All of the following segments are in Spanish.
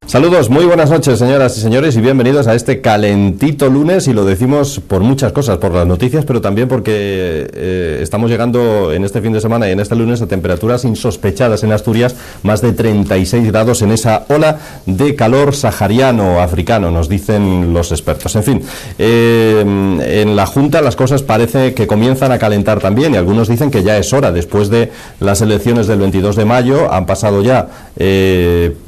Saludos, muy buenas noches, señoras y señores, y bienvenidos a este calentito lunes, y lo decimos por muchas cosas, por las noticias, pero también porque estamos llegando en este fin de semana y en este lunes a temperaturas insospechadas en Asturias, más de 36 grados en esa ola de calor sahariano africano, nos dicen los expertos. En fin, en la Junta las cosas parece que comienzan a calentar también, y algunos dicen que ya es hora, después de las elecciones del 22 de mayo, han pasado ya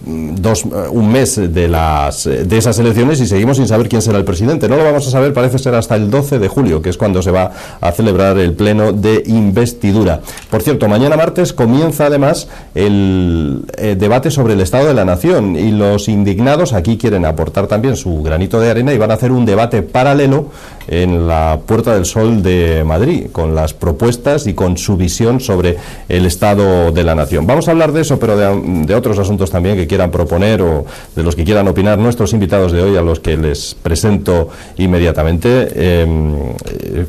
un mes de esas elecciones y seguimos sin saber quién será el presidente. No lo vamos a saber, parece ser, hasta el 12 de julio, que es cuando se va a celebrar el pleno de investidura. Por cierto, mañana martes comienza además el debate sobre el Estado de la Nación, y los indignados aquí quieren aportar también su granito de arena y van a hacer un debate paralelo en la Puerta del Sol de Madrid, con las propuestas y con su visión sobre el Estado de la Nación. Vamos a hablar de eso, pero de otros asuntos también que quieran proponer o de los que quieran opinar nuestros invitados de hoy, a los que les presento inmediatamente.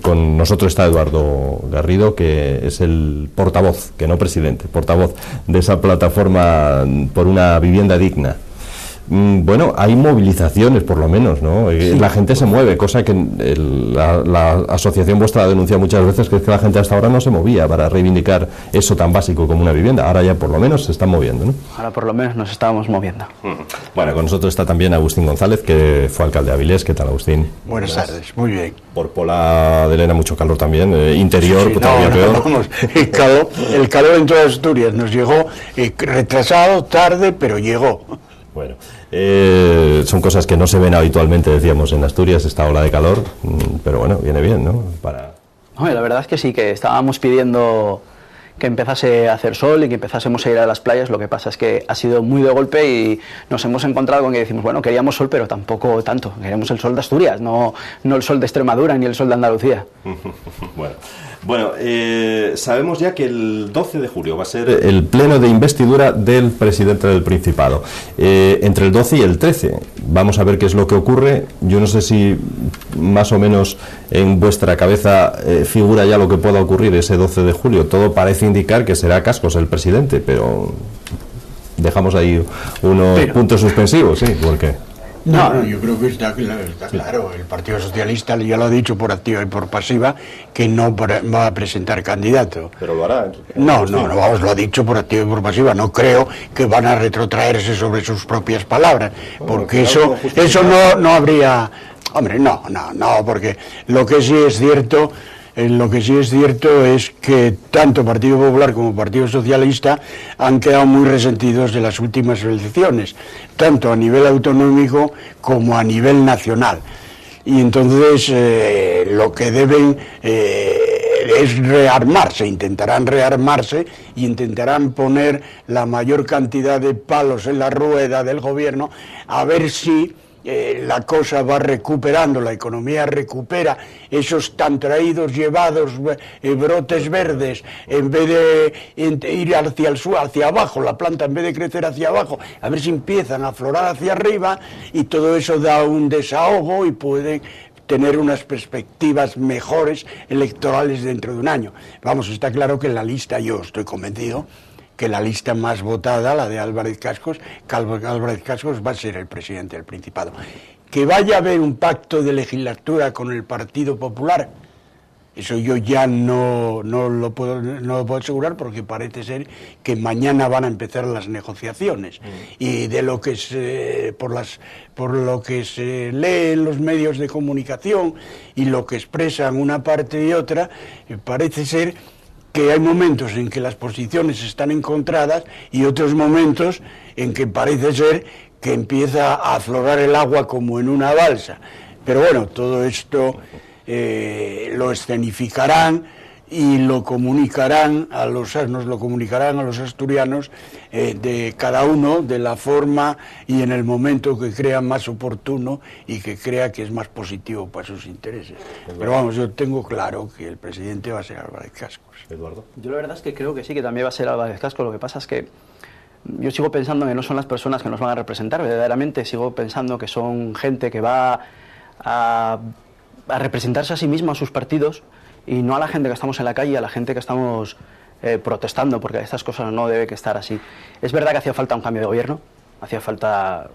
Con nosotros está Eduardo Garrido, que es el portavoz, que no presidente, portavoz de esa plataforma por una vivienda digna. Bueno, hay movilizaciones, por lo menos, ¿no? Sí. La gente se mueve, cosa que la asociación vuestra denuncia muchas veces, que es que la gente hasta ahora no se movía para reivindicar eso tan básico como una vivienda. Ahora ya por lo menos se están moviendo, ¿no? Ahora por lo menos nos estábamos moviendo. Bueno, con nosotros está también Agustín González, que fue alcalde de Avilés. ¿Qué tal, Agustín? Buenas tardes, muy bien. Por Pola de Elena mucho calor también, interior, sí, todavía peor. Vamos, el calor en toda Asturias nos llegó retrasado, tarde, pero llegó. Bueno, son cosas que no se ven habitualmente, decíamos, en Asturias, esta ola de calor, pero bueno, viene bien, ¿no? La verdad es que sí, que estábamos pidiendo que empezase a hacer sol y que empezásemos a ir a las playas. Lo que pasa es que ha sido muy de golpe y nos hemos encontrado con que decimos, bueno, queríamos sol, pero tampoco tanto. Queríamos el sol de Asturias, no el sol de Extremadura ni el sol de Andalucía. Bueno, sabemos ya que el 12 de julio va a ser el pleno de investidura del presidente del Principado. Entre el 12 y el 13 vamos a ver qué es lo que ocurre. Yo no sé si más o menos en vuestra cabeza figura ya lo que pueda ocurrir ese 12 de julio. Todo parece indicar que será Cascos el presidente, pero dejamos ahí unos puntos suspensivos, ¿sí? ¿Por qué? No, yo creo que está claro. El Partido Socialista ya lo ha dicho por activa y por pasiva que no va a presentar candidato. Pero lo hará. No, vamos, lo ha dicho por activa y por pasiva. No creo que van a retrotraerse sobre sus propias palabras, porque eso no habría. Hombre, no, porque lo que sí es cierto es que tanto Partido Popular como Partido Socialista han quedado muy resentidos de las últimas elecciones, tanto a nivel autonómico como a nivel nacional. Y entonces lo que deben es rearmarse, intentarán rearmarse y intentarán poner la mayor cantidad de palos en la rueda del gobierno, a ver si la cosa va recuperando, la economía recupera esos tan traídos, llevados brotes verdes, en vez de ir hacia el suelo, hacia abajo, la planta en vez de crecer hacia abajo, a ver si empiezan a aflorar hacia arriba, y todo eso da un desahogo y puede tener unas perspectivas mejores electorales dentro de un año. Vamos, está claro que la lista, yo estoy convencido que la lista más votada, la de Álvarez Cascos, va a ser el presidente del Principado. Que vaya a haber un pacto de legislatura con el Partido Popular, eso yo ya no lo puedo asegurar, porque parece ser que mañana van a empezar las negociaciones. Y de lo que por lo que se lee en los medios de comunicación y lo que expresan una parte y otra, parece ser que hay momentos en que las posiciones están encontradas y otros momentos en que parece ser que empieza a aflorar el agua como en una balsa. Pero bueno, todo esto lo escenificarán y nos lo comunicarán a los asturianos de cada uno de la forma y en el momento que crea más oportuno y que crea que es más positivo para sus intereses. Pero vamos, yo tengo claro que el presidente va a ser Álvarez Cascos. Eduardo. Yo la verdad es que creo que sí, que también va a ser Álvarez Cascos. Lo que pasa es que yo sigo pensando que no son las personas que nos van a representar. Verdaderamente sigo pensando que son gente que va a representarse a sí misma, a sus partidos, y no a la gente que estamos en la calle, a la gente que estamos protestando, porque estas cosas no debe que estar así. Es verdad que hacía falta un cambio de gobierno, hacía falta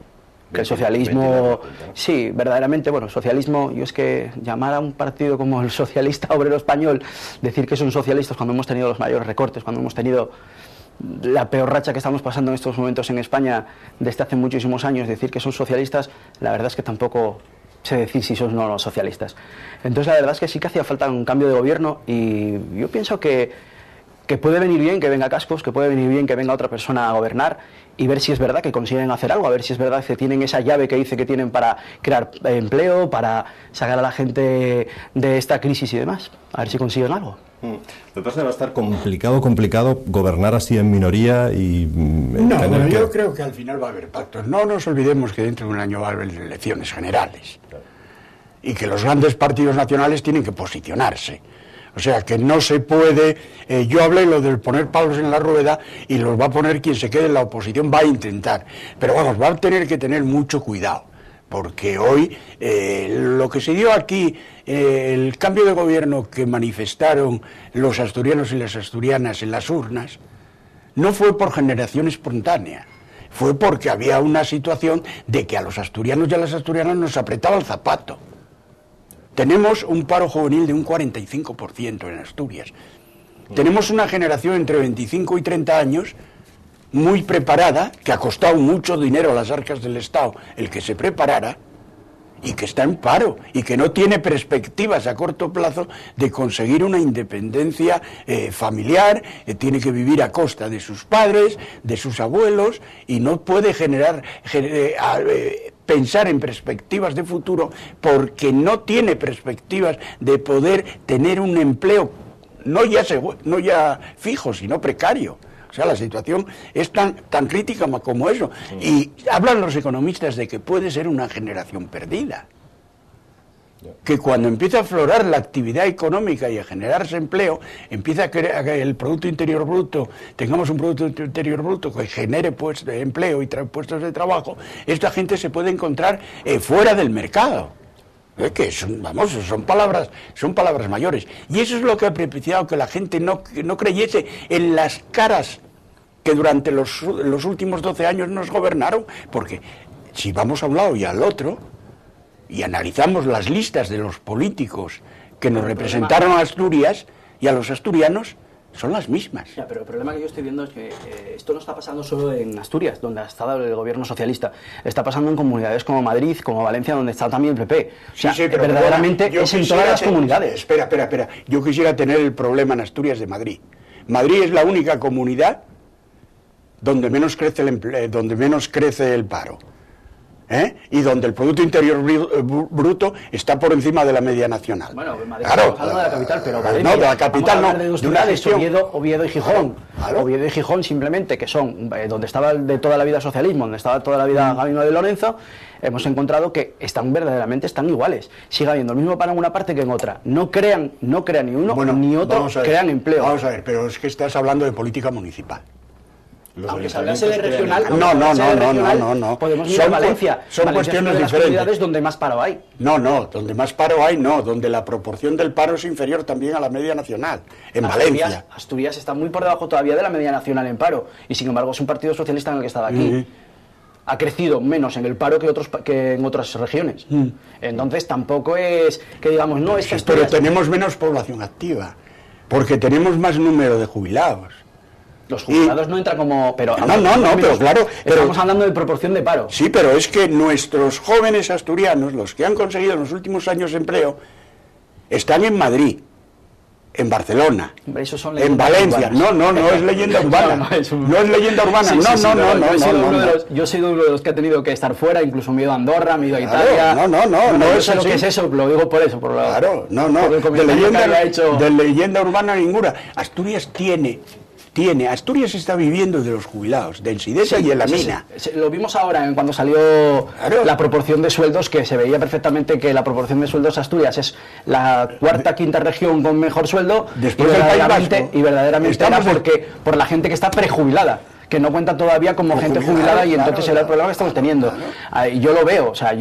Que el socialismo, sí, verdaderamente, bueno, socialismo, yo es que llamar a un partido como el Socialista Obrero Español, decir que son socialistas cuando hemos tenido los mayores recortes, cuando hemos tenido la peor racha que estamos pasando en estos momentos en España desde hace muchísimos años, decir que son socialistas, la verdad es que tampoco sé decir si son o no los socialistas. Entonces la verdad es que sí que hacía falta un cambio de gobierno y yo pienso que puede venir bien que venga Cascos, que puede venir bien que venga otra persona a gobernar y ver si es verdad que consiguen hacer algo, a ver si es verdad que tienen esa llave que dice que tienen para crear empleo, para sacar a la gente de esta crisis y demás, a ver si consiguen algo. Me parece que va a estar complicado gobernar así en minoría y no, yo creo que al final va a haber pactos. No nos olvidemos que dentro de un año va a haber elecciones generales y que los grandes partidos nacionales tienen que posicionarse. O sea, que no se puede... yo hablé lo del poner palos en la rueda y los va a poner quien se quede en la oposición, va a intentar. Pero vamos, va a tener que tener mucho cuidado, porque hoy lo que se dio aquí, el cambio de gobierno que manifestaron los asturianos y las asturianas en las urnas, no fue por generación espontánea, fue porque había una situación de que a los asturianos y a las asturianas nos apretaba el zapato. Tenemos un paro juvenil de un 45% en Asturias. Tenemos una generación entre 25 y 30 años muy preparada, que ha costado mucho dinero a las arcas del Estado el que se preparara, y que está en paro, y que no tiene perspectivas a corto plazo de conseguir una independencia familiar, tiene que vivir a costa de sus padres, de sus abuelos, y no puede pensar en perspectivas de futuro porque no tiene perspectivas de poder tener un empleo no ya fijo, sino precario. O sea, la situación es tan crítica como eso. Y hablan los economistas de que puede ser una generación perdida. Que cuando empieza a aflorar la actividad económica y a generarse empleo, empieza a que el Producto Interior Bruto, tengamos un Producto Interior Bruto que genere puestos de empleo y puestos de trabajo, esta gente se puede encontrar fuera del mercado. Que son palabras mayores. Y eso es lo que ha propiciado que la gente no creyese en las caras que durante los últimos 12 años nos gobernaron, porque si vamos a un lado y al otro, y analizamos las listas de los políticos que nos representaron a Asturias y a los asturianos, son las mismas. Ya, pero el problema que yo estoy viendo es que esto no está pasando solo en Asturias, donde ha estado el gobierno socialista. Está pasando en comunidades como Madrid, como Valencia, donde está también el PP. O sea, sí, pero verdaderamente es en todas las comunidades. Espera. Yo quisiera tener el problema en Asturias de Madrid. Madrid es la única comunidad donde menos crece el paro. Y donde el Producto Interior Bruto está por encima de la media nacional. Bueno, Madrid estamos hablando de la capital, pero Madrid, no, de la capital no, de una gestión. Oviedo y Gijón. Claro. Oviedo y Gijón simplemente, que son donde estaba de toda la vida socialismo, donde estaba toda la vida Gabino de Lorenzo, hemos encontrado que verdaderamente están iguales. Sigue habiendo el mismo paro en una parte que en otra. No crean ni uno ni otro, crean empleo. Vamos a ver, pero es que estás hablando de política municipal. Aunque se hablase de regional, no. Podemos ir a Valencia. Son cuestiones diferentes. Comunidades donde más paro hay. No, donde más paro hay, donde la proporción del paro es inferior también a la media nacional. En Valencia. Asturias está muy por debajo todavía de la media nacional en paro. Y sin embargo es un partido socialista en el que estaba aquí. Ha crecido menos en el paro que en otras regiones. Entonces tampoco es que digamos, no es que Pero tenemos menos población activa, porque tenemos más número de jubilados. Los jubilados no entran como... pero claro... Estamos hablando de proporción de paro. Sí, pero es que nuestros jóvenes asturianos, los que han conseguido en los últimos años empleo, están en Madrid, en Barcelona, en Valencia. No es leyenda urbana. No es leyenda urbana. Yo he sido uno de los que ha tenido que estar fuera, incluso me he ido a Andorra, me he ido a Italia. No es lo que es eso, lo digo por eso. Claro, de leyenda urbana ninguna. Asturias Asturias está viviendo de los jubilados, de Ensidesa y en la mina. Lo vimos ahora cuando salió la proporción de sueldos, que se veía perfectamente que la proporción de sueldos Asturias es la quinta región con mejor sueldo, después del País Vasco. Y verdaderamente era por la gente que está prejubilada, que no cuenta todavía como gente jubilada, y entonces era el problema que estamos teniendo. Yo lo veo, o sea,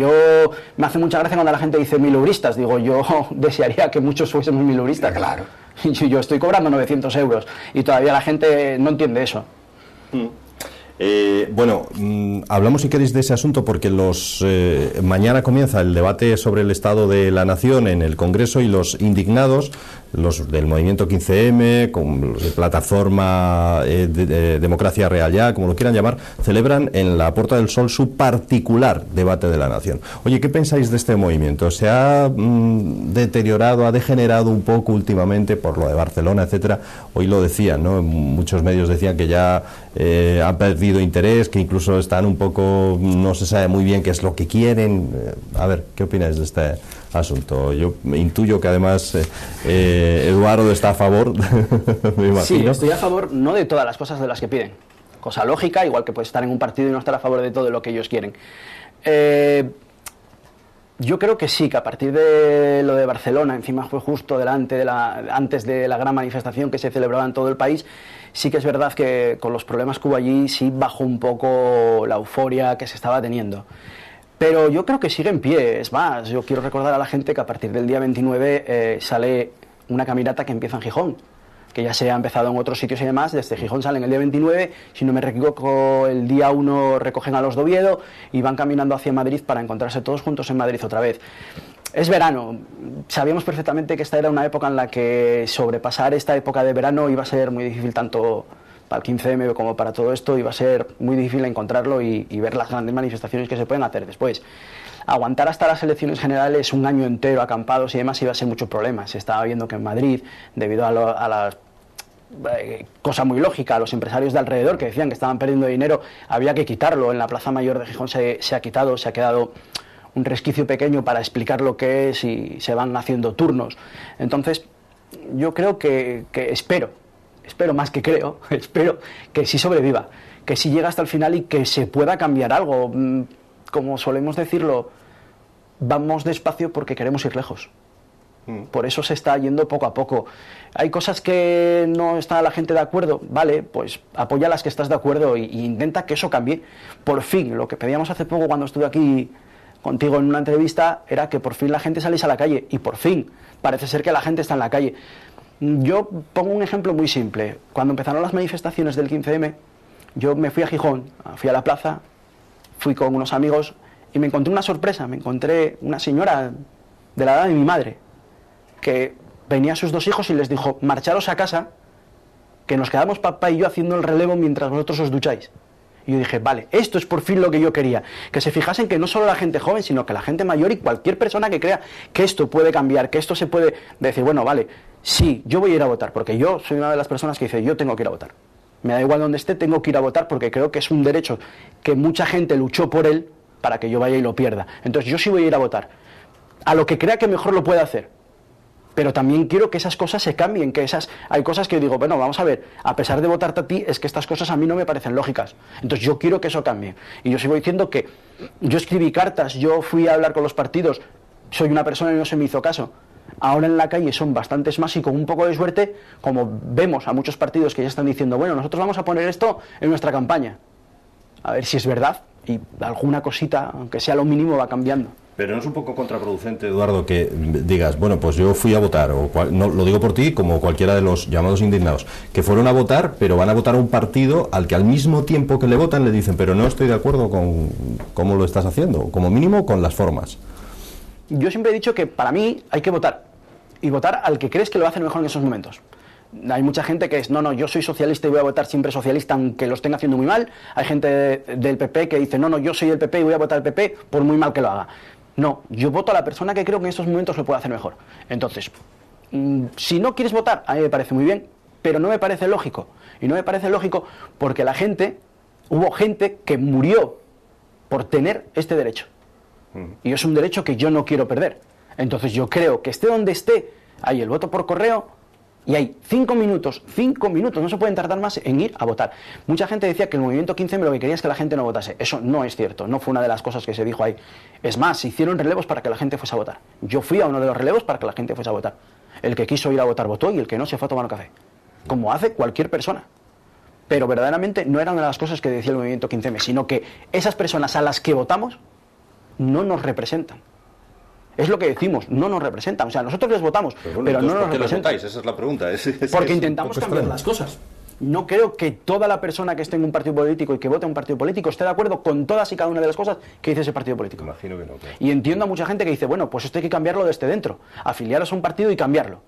me hace mucha gracia cuando la gente dice miluristas. Digo, yo desearía que muchos fuésemos miluristas. Claro. Yo estoy cobrando 900 euros y todavía la gente no entiende eso. Bueno, hablamos si queréis de ese asunto porque mañana comienza el debate sobre el estado de la nación en el Congreso y los indignados, los del movimiento 15M, con plataforma Democracia Real Ya, como lo quieran llamar, celebran en la Puerta del Sol su particular debate de la nación. Oye, ¿qué pensáis de este movimiento? ¿Se ha deteriorado, ha degenerado un poco últimamente por lo de Barcelona, etcétera? Hoy lo decían, ¿no? Muchos medios decían que ya han perdido interés, que incluso están un poco, no se sabe muy bien qué es lo que quieren. A ver, ¿qué opináis de este asunto? Yo me intuyo que además Eduardo está a favor, me imagino. Sí, estoy a favor no de todas las cosas de las que piden. Cosa lógica, igual que puedes estar en un partido y no estar a favor de todo lo que ellos quieren. Yo creo que sí, que a partir de lo de Barcelona, encima fue justo antes de la gran manifestación que se celebraba en todo el país, sí que es verdad que con los problemas que hubo allí sí bajó un poco la euforia que se estaba teniendo. Pero yo creo que sigue en pie. Es más, yo quiero recordar a la gente que a partir del día 29 sale una caminata que empieza en Gijón, que ya se ha empezado en otros sitios y demás. Desde Gijón salen el día 29, si no me equivoco, el día 1 recogen a los de Oviedo y van caminando hacia Madrid para encontrarse todos juntos en Madrid otra vez. Es verano, sabíamos perfectamente que esta era una época en la que sobrepasar esta época de verano iba a ser muy difícil, tanto para el 15M como para todo esto, iba a ser muy difícil encontrarlo y ver las grandes manifestaciones que se pueden hacer después. Aguantar hasta las elecciones generales un año entero acampados y demás iba a ser mucho problema. Se estaba viendo que en Madrid, debido a la cosa muy lógica, a los empresarios de alrededor que decían que estaban perdiendo dinero, había que quitarlo. En la Plaza Mayor de Gijón se ha quitado, se ha quedado un resquicio pequeño para explicar lo que es y se van haciendo turnos. Entonces, yo creo que espero más que creo, espero que sí sobreviva, que sí llegue hasta el final y que se pueda cambiar algo. Como solemos decirlo, vamos despacio porque queremos ir lejos. Por eso se está yendo poco a poco. Hay cosas que no está la gente de acuerdo, vale, pues apoya las que estás de acuerdo e intenta que eso cambie. Por fin, lo que pedíamos hace poco cuando estuve aquí contigo en una entrevista era que por fin la gente saliese a la calle, y por fin parece ser que la gente está en la calle. Yo pongo un ejemplo muy simple. Cuando empezaron las manifestaciones del 15M, yo me fui a Gijón, fui a la plaza, fui con unos amigos y me encontré una sorpresa. Me encontré una señora de la edad de mi madre que venía a sus 2 hijos y les dijo: marcharos a casa, que nos quedamos papá y yo haciendo el relevo mientras vosotros os ducháis. Y yo dije, vale, esto es por fin lo que yo quería, que se fijasen que no solo la gente joven, sino que la gente mayor y cualquier persona que crea que esto puede cambiar, que esto se puede decir, bueno, vale, sí, yo voy a ir a votar, porque yo soy una de las personas que dice, yo tengo que ir a votar. Me da igual donde esté, tengo que ir a votar porque creo que es un derecho que mucha gente luchó por él para que yo vaya y lo pierda. Entonces yo sí voy a ir a votar, a lo que crea que mejor lo puede hacer. Pero también quiero que esas cosas se cambien, hay cosas que yo digo, bueno, vamos a ver, a pesar de votarte a ti, es que estas cosas a mí no me parecen lógicas. Entonces yo quiero que eso cambie. Y yo sigo diciendo que yo escribí cartas, yo fui a hablar con los partidos, soy una persona y no se me hizo caso. Ahora en la calle son bastantes más y con un poco de suerte, como vemos a muchos partidos que ya están diciendo, bueno, nosotros vamos a poner esto en nuestra campaña. A ver si es verdad y alguna cosita, aunque sea lo mínimo, va cambiando. Pero no es un poco contraproducente, Eduardo, que digas, bueno, pues yo fui a votar, no lo digo por ti, como cualquiera de los llamados indignados, que fueron a votar, pero van a votar a un partido al que al mismo tiempo que le votan le dicen, pero no estoy de acuerdo con cómo lo estás haciendo, como mínimo con las formas. Yo siempre he dicho que para mí hay que votar, y votar al que crees que lo hace mejor en esos momentos. Hay mucha gente que es, no, yo soy socialista y voy a votar siempre socialista aunque lo estén haciendo muy mal. Hay gente del PP que dice, no, yo soy del PP y voy a votar al PP por muy mal que lo haga. No, yo voto a la persona que creo que en estos momentos lo puede hacer mejor. Entonces, si no quieres votar, a mí me parece muy bien, pero no me parece lógico. Y no me parece lógico porque hubo gente que murió por tener este derecho. Y es un derecho que yo no quiero perder. Entonces yo creo que esté donde esté, hay el voto por correo y hay 5 minutos, no se pueden tardar más en ir a votar. Mucha gente decía que el movimiento 15M lo que quería es que la gente no votase. Eso no es cierto, no fue una de las cosas que se dijo ahí. Es más, se hicieron relevos para que la gente fuese a votar. Yo fui a uno de los relevos para que la gente fuese a votar. El que quiso ir a votar votó y el que no se fue a tomar un café. Como hace cualquier persona. Pero verdaderamente no era una de las cosas que decía el movimiento 15M, sino que esas personas a las que votamos no nos representan. Es lo que decimos, no nos representan. O sea, nosotros les votamos, pero no nos representan. Esa es la pregunta. Porque intentamos cambiar las cosas. no creo que toda la persona que esté en un partido político y que vote a un partido político esté de acuerdo con todas y cada una de las cosas que dice ese partido político. Imagino que no, claro. Y entiendo a mucha gente que dice, bueno, pues esto hay que cambiarlo desde dentro, afiliaros a un partido y cambiarlo.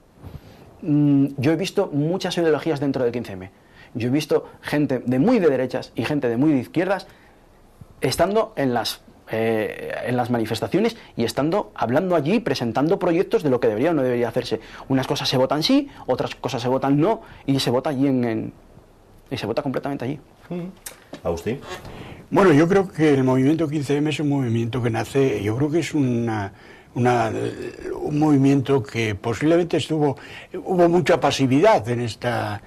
Yo he visto muchas ideologías dentro del 15M. Yo he visto gente de muy de derechas y gente de muy de izquierdas estando en las manifestaciones y estando hablando allí, presentando proyectos de lo que debería o no debería hacerse. Unas cosas se votan sí, otras cosas se votan no, y se vota allí y se vota completamente allí. Agustín. Bueno, yo creo que el movimiento 15M es un movimiento que nace, yo creo que es un movimiento que posiblemente hubo mucha pasividad en esta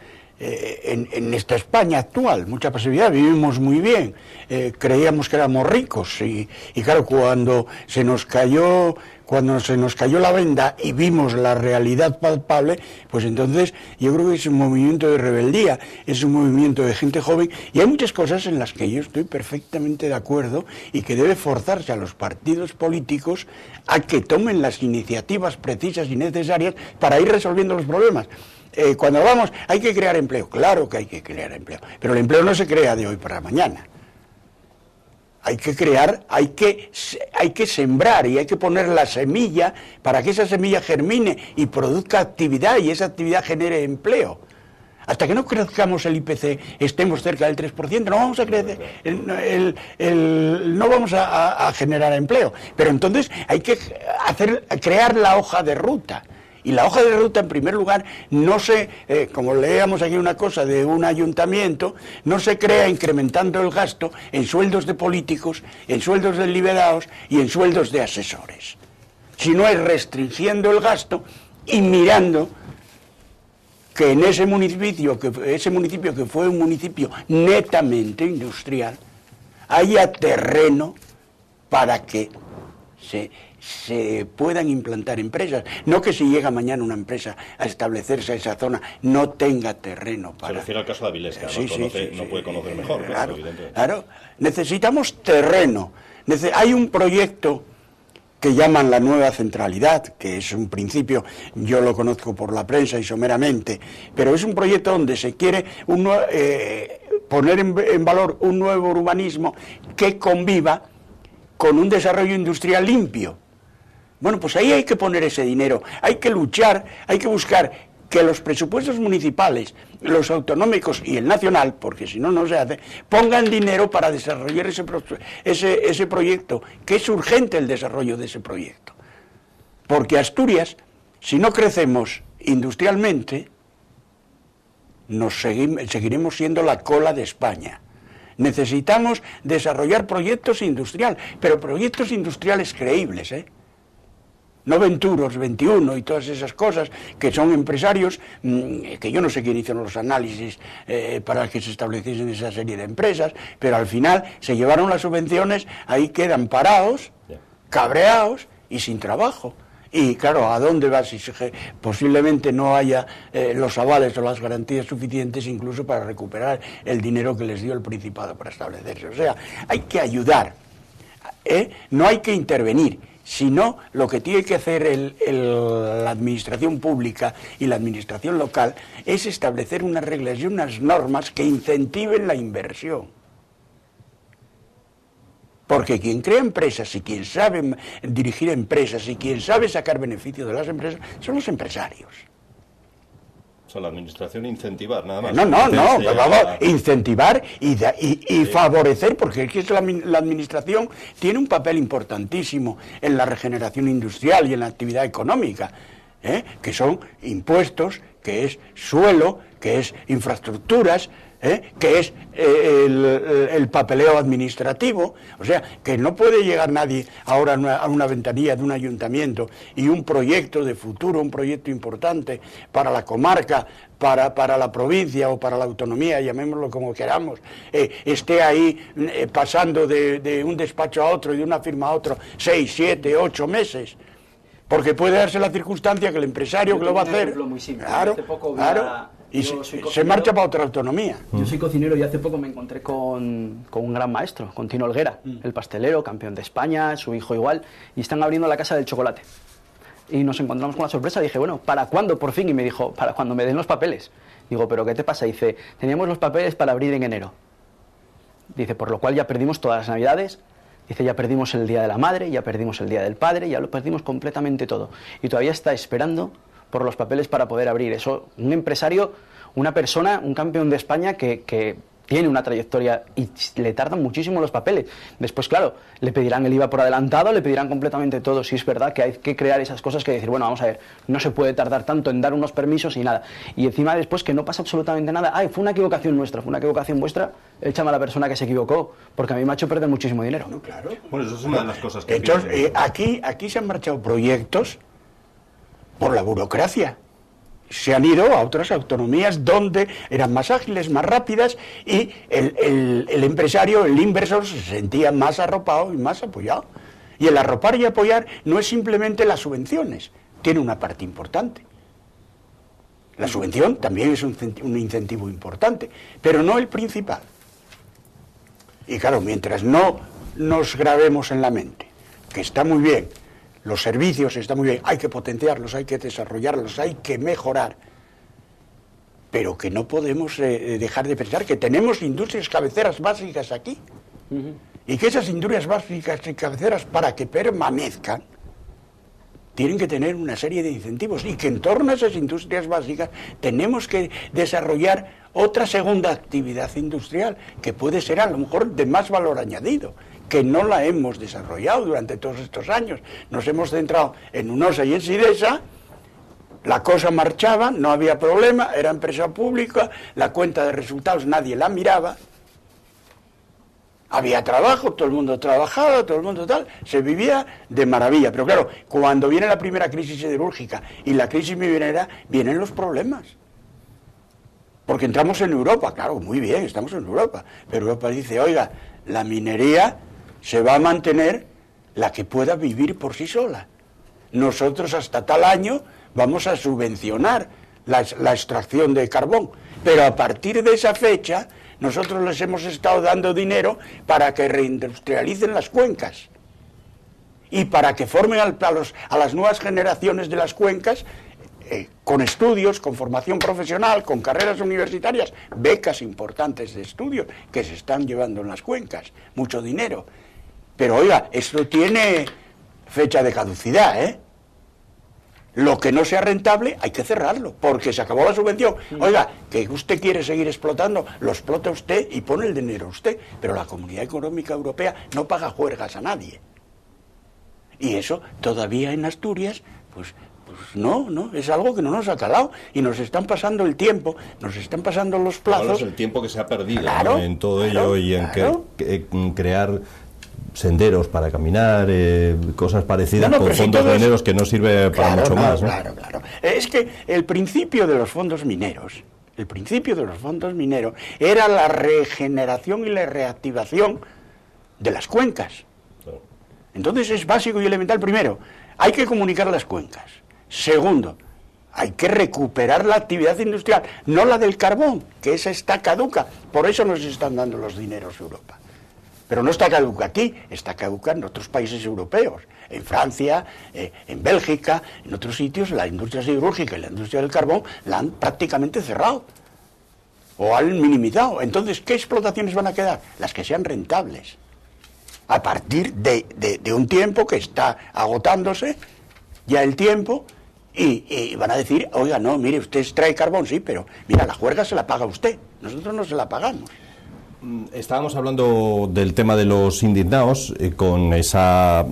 España actual, mucha pasividad, vivimos muy bien, creíamos que éramos ricos y claro, cuando se nos cayó la venda y vimos la realidad palpable, pues entonces yo creo que es un movimiento de rebeldía, es un movimiento de gente joven y hay muchas cosas en las que yo estoy perfectamente de acuerdo y que debe forzarse a los partidos políticos a que tomen las iniciativas precisas y necesarias para ir resolviendo los problemas. Cuando hablamos, hay que crear empleo, claro que hay que crear empleo, pero el empleo no se crea de hoy para mañana. Hay que crear, hay que sembrar y hay que poner la semilla para que esa semilla germine y produzca actividad y esa actividad genere empleo. Hasta que no crezcamos el IPC, estemos cerca del 3%, no vamos a crecer, no vamos a generar empleo. Pero entonces hay que crear la hoja de ruta. Y la hoja de ruta, en primer lugar, no se, como leíamos aquí una cosa de un ayuntamiento, no se crea incrementando el gasto en sueldos de políticos, en sueldos de liberados y en sueldos de asesores. Sino es restringiendo el gasto y mirando que en ese municipio que fue un municipio netamente industrial, haya terreno para que se puedan implantar empresas, no que si llega mañana una empresa a establecerse a esa zona no tentenga terreno para... Se refiere al caso de Avilés, que no puede conocer mejor. Claro, claro, necesitamos terreno. Hay un proyecto que llaman la nueva centralidad, que es un principio, yo lo conozco por la prensa y someramente, pero es un proyecto donde se quiere poner en valor un nuevo urbanismo que conviva con un desarrollo industrial limpio. Bueno, pues ahí hay que poner ese dinero, hay que luchar, hay que buscar que los presupuestos municipales, los autonómicos y el nacional, porque si no, no se hace, pongan dinero para desarrollar ese proyecto, que es urgente el desarrollo de ese proyecto. Porque Asturias, si no crecemos industrialmente, seguiremos siendo la cola de España. Necesitamos desarrollar proyectos industriales, pero proyectos industriales creíbles, no Venturos, 21 y todas esas cosas, que son empresarios, que yo no sé quién hizo los análisis para que se estableciesen esa serie de empresas, pero al final se llevaron las subvenciones, ahí quedan parados, cabreados y sin trabajo. Y claro, ¿a dónde va si posiblemente no haya los avales o las garantías suficientes incluso para recuperar el dinero que les dio el Principado para establecerse? O sea, hay que ayudar, no hay que intervenir, sino lo que tiene que hacer la administración pública y la administración local es establecer unas reglas y unas normas que incentiven la inversión. Porque quien crea empresas y quien sabe dirigir empresas y quien sabe sacar beneficio de las empresas son los empresarios. O sea, la administración incentivar, nada más. No, vamos, incentivar y favorecer, porque es que la administración tiene un papel importantísimo en la regeneración industrial y en la actividad económica, que son impuestos, que es suelo, que es infraestructuras, que es el papeleo administrativo. O sea, que no puede llegar nadie ahora a una ventanilla de un ayuntamiento y un proyecto de futuro, un proyecto importante para la comarca, para la provincia o para la autonomía, llamémoslo como queramos, esté ahí pasando de un despacho a otro y de una firma a otro 6, 7, 8 meses. Porque puede darse la circunstancia que el empresario que lo va a hacer, claro, y se marcha para otra autonomía. Yo soy cocinero y hace poco me encontré con un gran maestro, con Tino Helguera, el pastelero, campeón de España, su hijo igual, y están abriendo la Casa del Chocolate. y nos encontramos con la sorpresa. Dije, bueno, ¿para cuándo por fin? Y me dijo, para cuando me den los papeles. Digo, ¿pero qué te pasa? Dice, teníamos los papeles para abrir en enero. Dice, por lo cual ya perdimos todas las navidades. Dice, ya perdimos el Día de la Madre, ya perdimos el Día del Padre, ya lo perdimos completamente todo. Y todavía está esperando por los papeles para poder abrir. Eso, un empresario, una persona, un campeón de España que tiene una trayectoria y le tardan muchísimo los papeles. Después, claro, le pedirán el IVA por adelantado, le pedirán completamente todo. Sí, es verdad que hay que crear esas cosas que decir, bueno, vamos a ver, no se puede tardar tanto en dar unos permisos y nada. Y encima después que no pasa absolutamente nada. Ay, fue una equivocación nuestra, fue una equivocación vuestra, échame a la persona que se equivocó, porque a mí me ha hecho perder muchísimo dinero. No, claro. Bueno, eso es una de las cosas que... Entonces, aquí se han marchado proyectos por la burocracia. Se han ido a otras autonomías donde eran más ágiles, más rápidas, y el empresario, el inversor, se sentía más arropado y más apoyado. Y el arropar y apoyar no es simplemente las subvenciones, tiene una parte importante. La subvención también es un incentivo importante, pero no el principal. Y claro, mientras no nos grabemos en la mente que está muy bien, los servicios están muy bien, hay que potenciarlos, hay que desarrollarlos, hay que mejorar, pero que no podemos dejar de pensar que tenemos industrias cabeceras básicas aquí, y que esas industrias básicas y cabeceras, para que permanezcan, tienen que tener una serie de incentivos, y que en torno a esas industrias básicas tenemos que desarrollar otra segunda actividad industrial, que puede ser a lo mejor de más valor añadido, que no la hemos desarrollado durante todos estos años. Nos hemos centrado en Unosa y en Sidesa, la cosa marchaba, no había problema, era empresa pública, la cuenta de resultados nadie la miraba, había trabajo, todo el mundo trabajaba, todo el mundo tal, se vivía de maravilla. Pero claro, cuando viene la primera crisis siderúrgica y la crisis minera, vienen los problemas. Porque entramos en Europa, claro, muy bien, estamos en Europa, pero Europa dice, oiga, la minería se va a mantener la que pueda vivir por sí sola. Nosotros hasta tal año vamos a subvencionar la extracción de carbón, pero a partir de esa fecha nosotros les hemos estado dando dinero para que reindustrialicen las cuencas y para que formen a las nuevas generaciones de las cuencas con estudios, con formación profesional, con carreras universitarias, becas importantes de estudio que se están llevando en las cuencas, mucho dinero. Pero oiga, esto tiene fecha de caducidad, ¿eh? Lo que no sea rentable hay que cerrarlo, porque se acabó la subvención. Oiga, que usted quiere seguir explotando, lo explota usted y pone el dinero usted, pero la Comunidad Económica Europea no paga juergas a nadie. Y eso todavía en Asturias, pues no, es algo que no nos ha calado y nos están pasando el tiempo, nos están pasando los plazos. El tiempo que se ha perdido, claro, ¿no? En todo ello y en crear senderos para caminar, cosas parecidas con fondos mineros que no sirve para mucho más, ¿no? Claro. Es que el principio de los fondos mineros, era la regeneración y la reactivación de las cuencas. Claro. Entonces es básico y elemental. Primero, hay que comunicar las cuencas. Segundo, hay que recuperar la actividad industrial, no la del carbón, que esa está caduca. Por eso nos están dando los dineros Europa. Pero no está caduca aquí, está caduca en otros países europeos. En Francia, en Bélgica, en otros sitios, la industria siderúrgica y la industria del carbón la han prácticamente cerrado o han minimizado. Entonces, ¿qué explotaciones van a quedar? Las que sean rentables. A partir de un tiempo que está agotándose ya el tiempo, y van a decir, oiga, no, mire, usted extrae carbón, sí, pero mira, la juerga se la paga usted, nosotros no se la pagamos. Estábamos hablando del tema de los indignados, con ese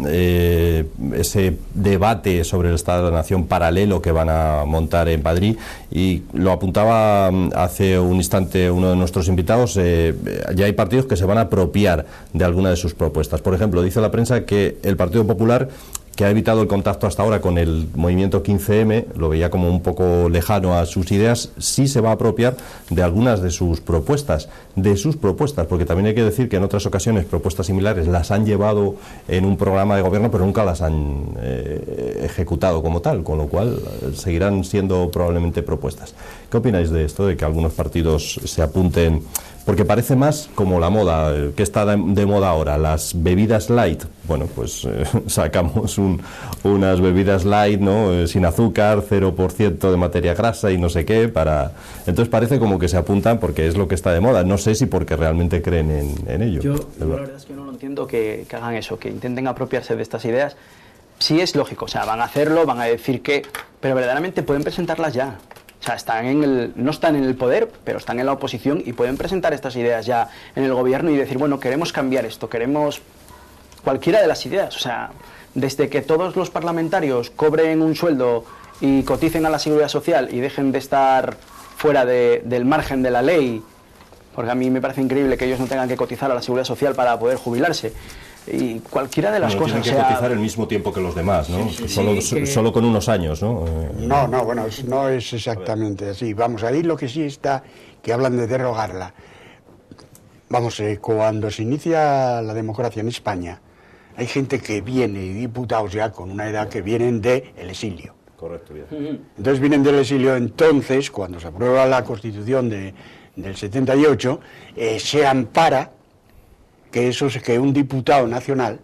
debate sobre el Estado de la Nación paralelo que van a montar en Madrid, y lo apuntaba hace un instante uno de nuestros invitados. Ya hay partidos que se van a apropiar de alguna de sus propuestas. Por ejemplo, dice la prensa que el Partido Popular, que ha evitado el contacto hasta ahora con el movimiento 15M, lo veía como un poco lejano a sus ideas, sí se va a apropiar de algunas de sus propuestas, porque también hay que decir que en otras ocasiones propuestas similares las han llevado en un programa de gobierno, pero nunca las han ejecutado como tal, con lo cual seguirán siendo probablemente propuestas. ¿Qué opináis de esto, de que algunos partidos se apunten porque parece más como la moda, que está de moda ahora, las bebidas light. Bueno, pues sacamos unas bebidas light, ¿no? Sin azúcar, 0% de materia grasa y no sé qué, entonces parece como que se apuntan porque es lo que está de moda. No sé si porque realmente creen en ello. Yo la verdad es que no lo entiendo que hagan eso, que intenten apropiarse de estas ideas. Sí es lógico, o sea, van a hacerlo, van a decir que, pero verdaderamente pueden presentarlas ya. O sea, no están en el poder, pero están en la oposición y pueden presentar estas ideas ya en el gobierno y decir, bueno, queremos cambiar esto, queremos cualquiera de las ideas. O sea, desde que todos los parlamentarios cobren un sueldo y coticen a la Seguridad Social y dejen de estar fuera del margen de la ley, porque a mí me parece increíble que ellos no tengan que cotizar a la Seguridad Social para poder jubilarse. Y cualquiera de las cosas. Tienen que cotizar el mismo tiempo que los demás, ¿no? Solo con unos años, ¿no? No, bueno, no es exactamente así. Vamos, ahí lo que sí está, que hablan de derogarla. Vamos, cuando se inicia la democracia en España, hay gente que viene, y diputados ya con una edad, que vienen del exilio. Correcto, bien. Entonces vienen del exilio, entonces, cuando se aprueba la Constitución del 78, se ampara que un diputado nacional,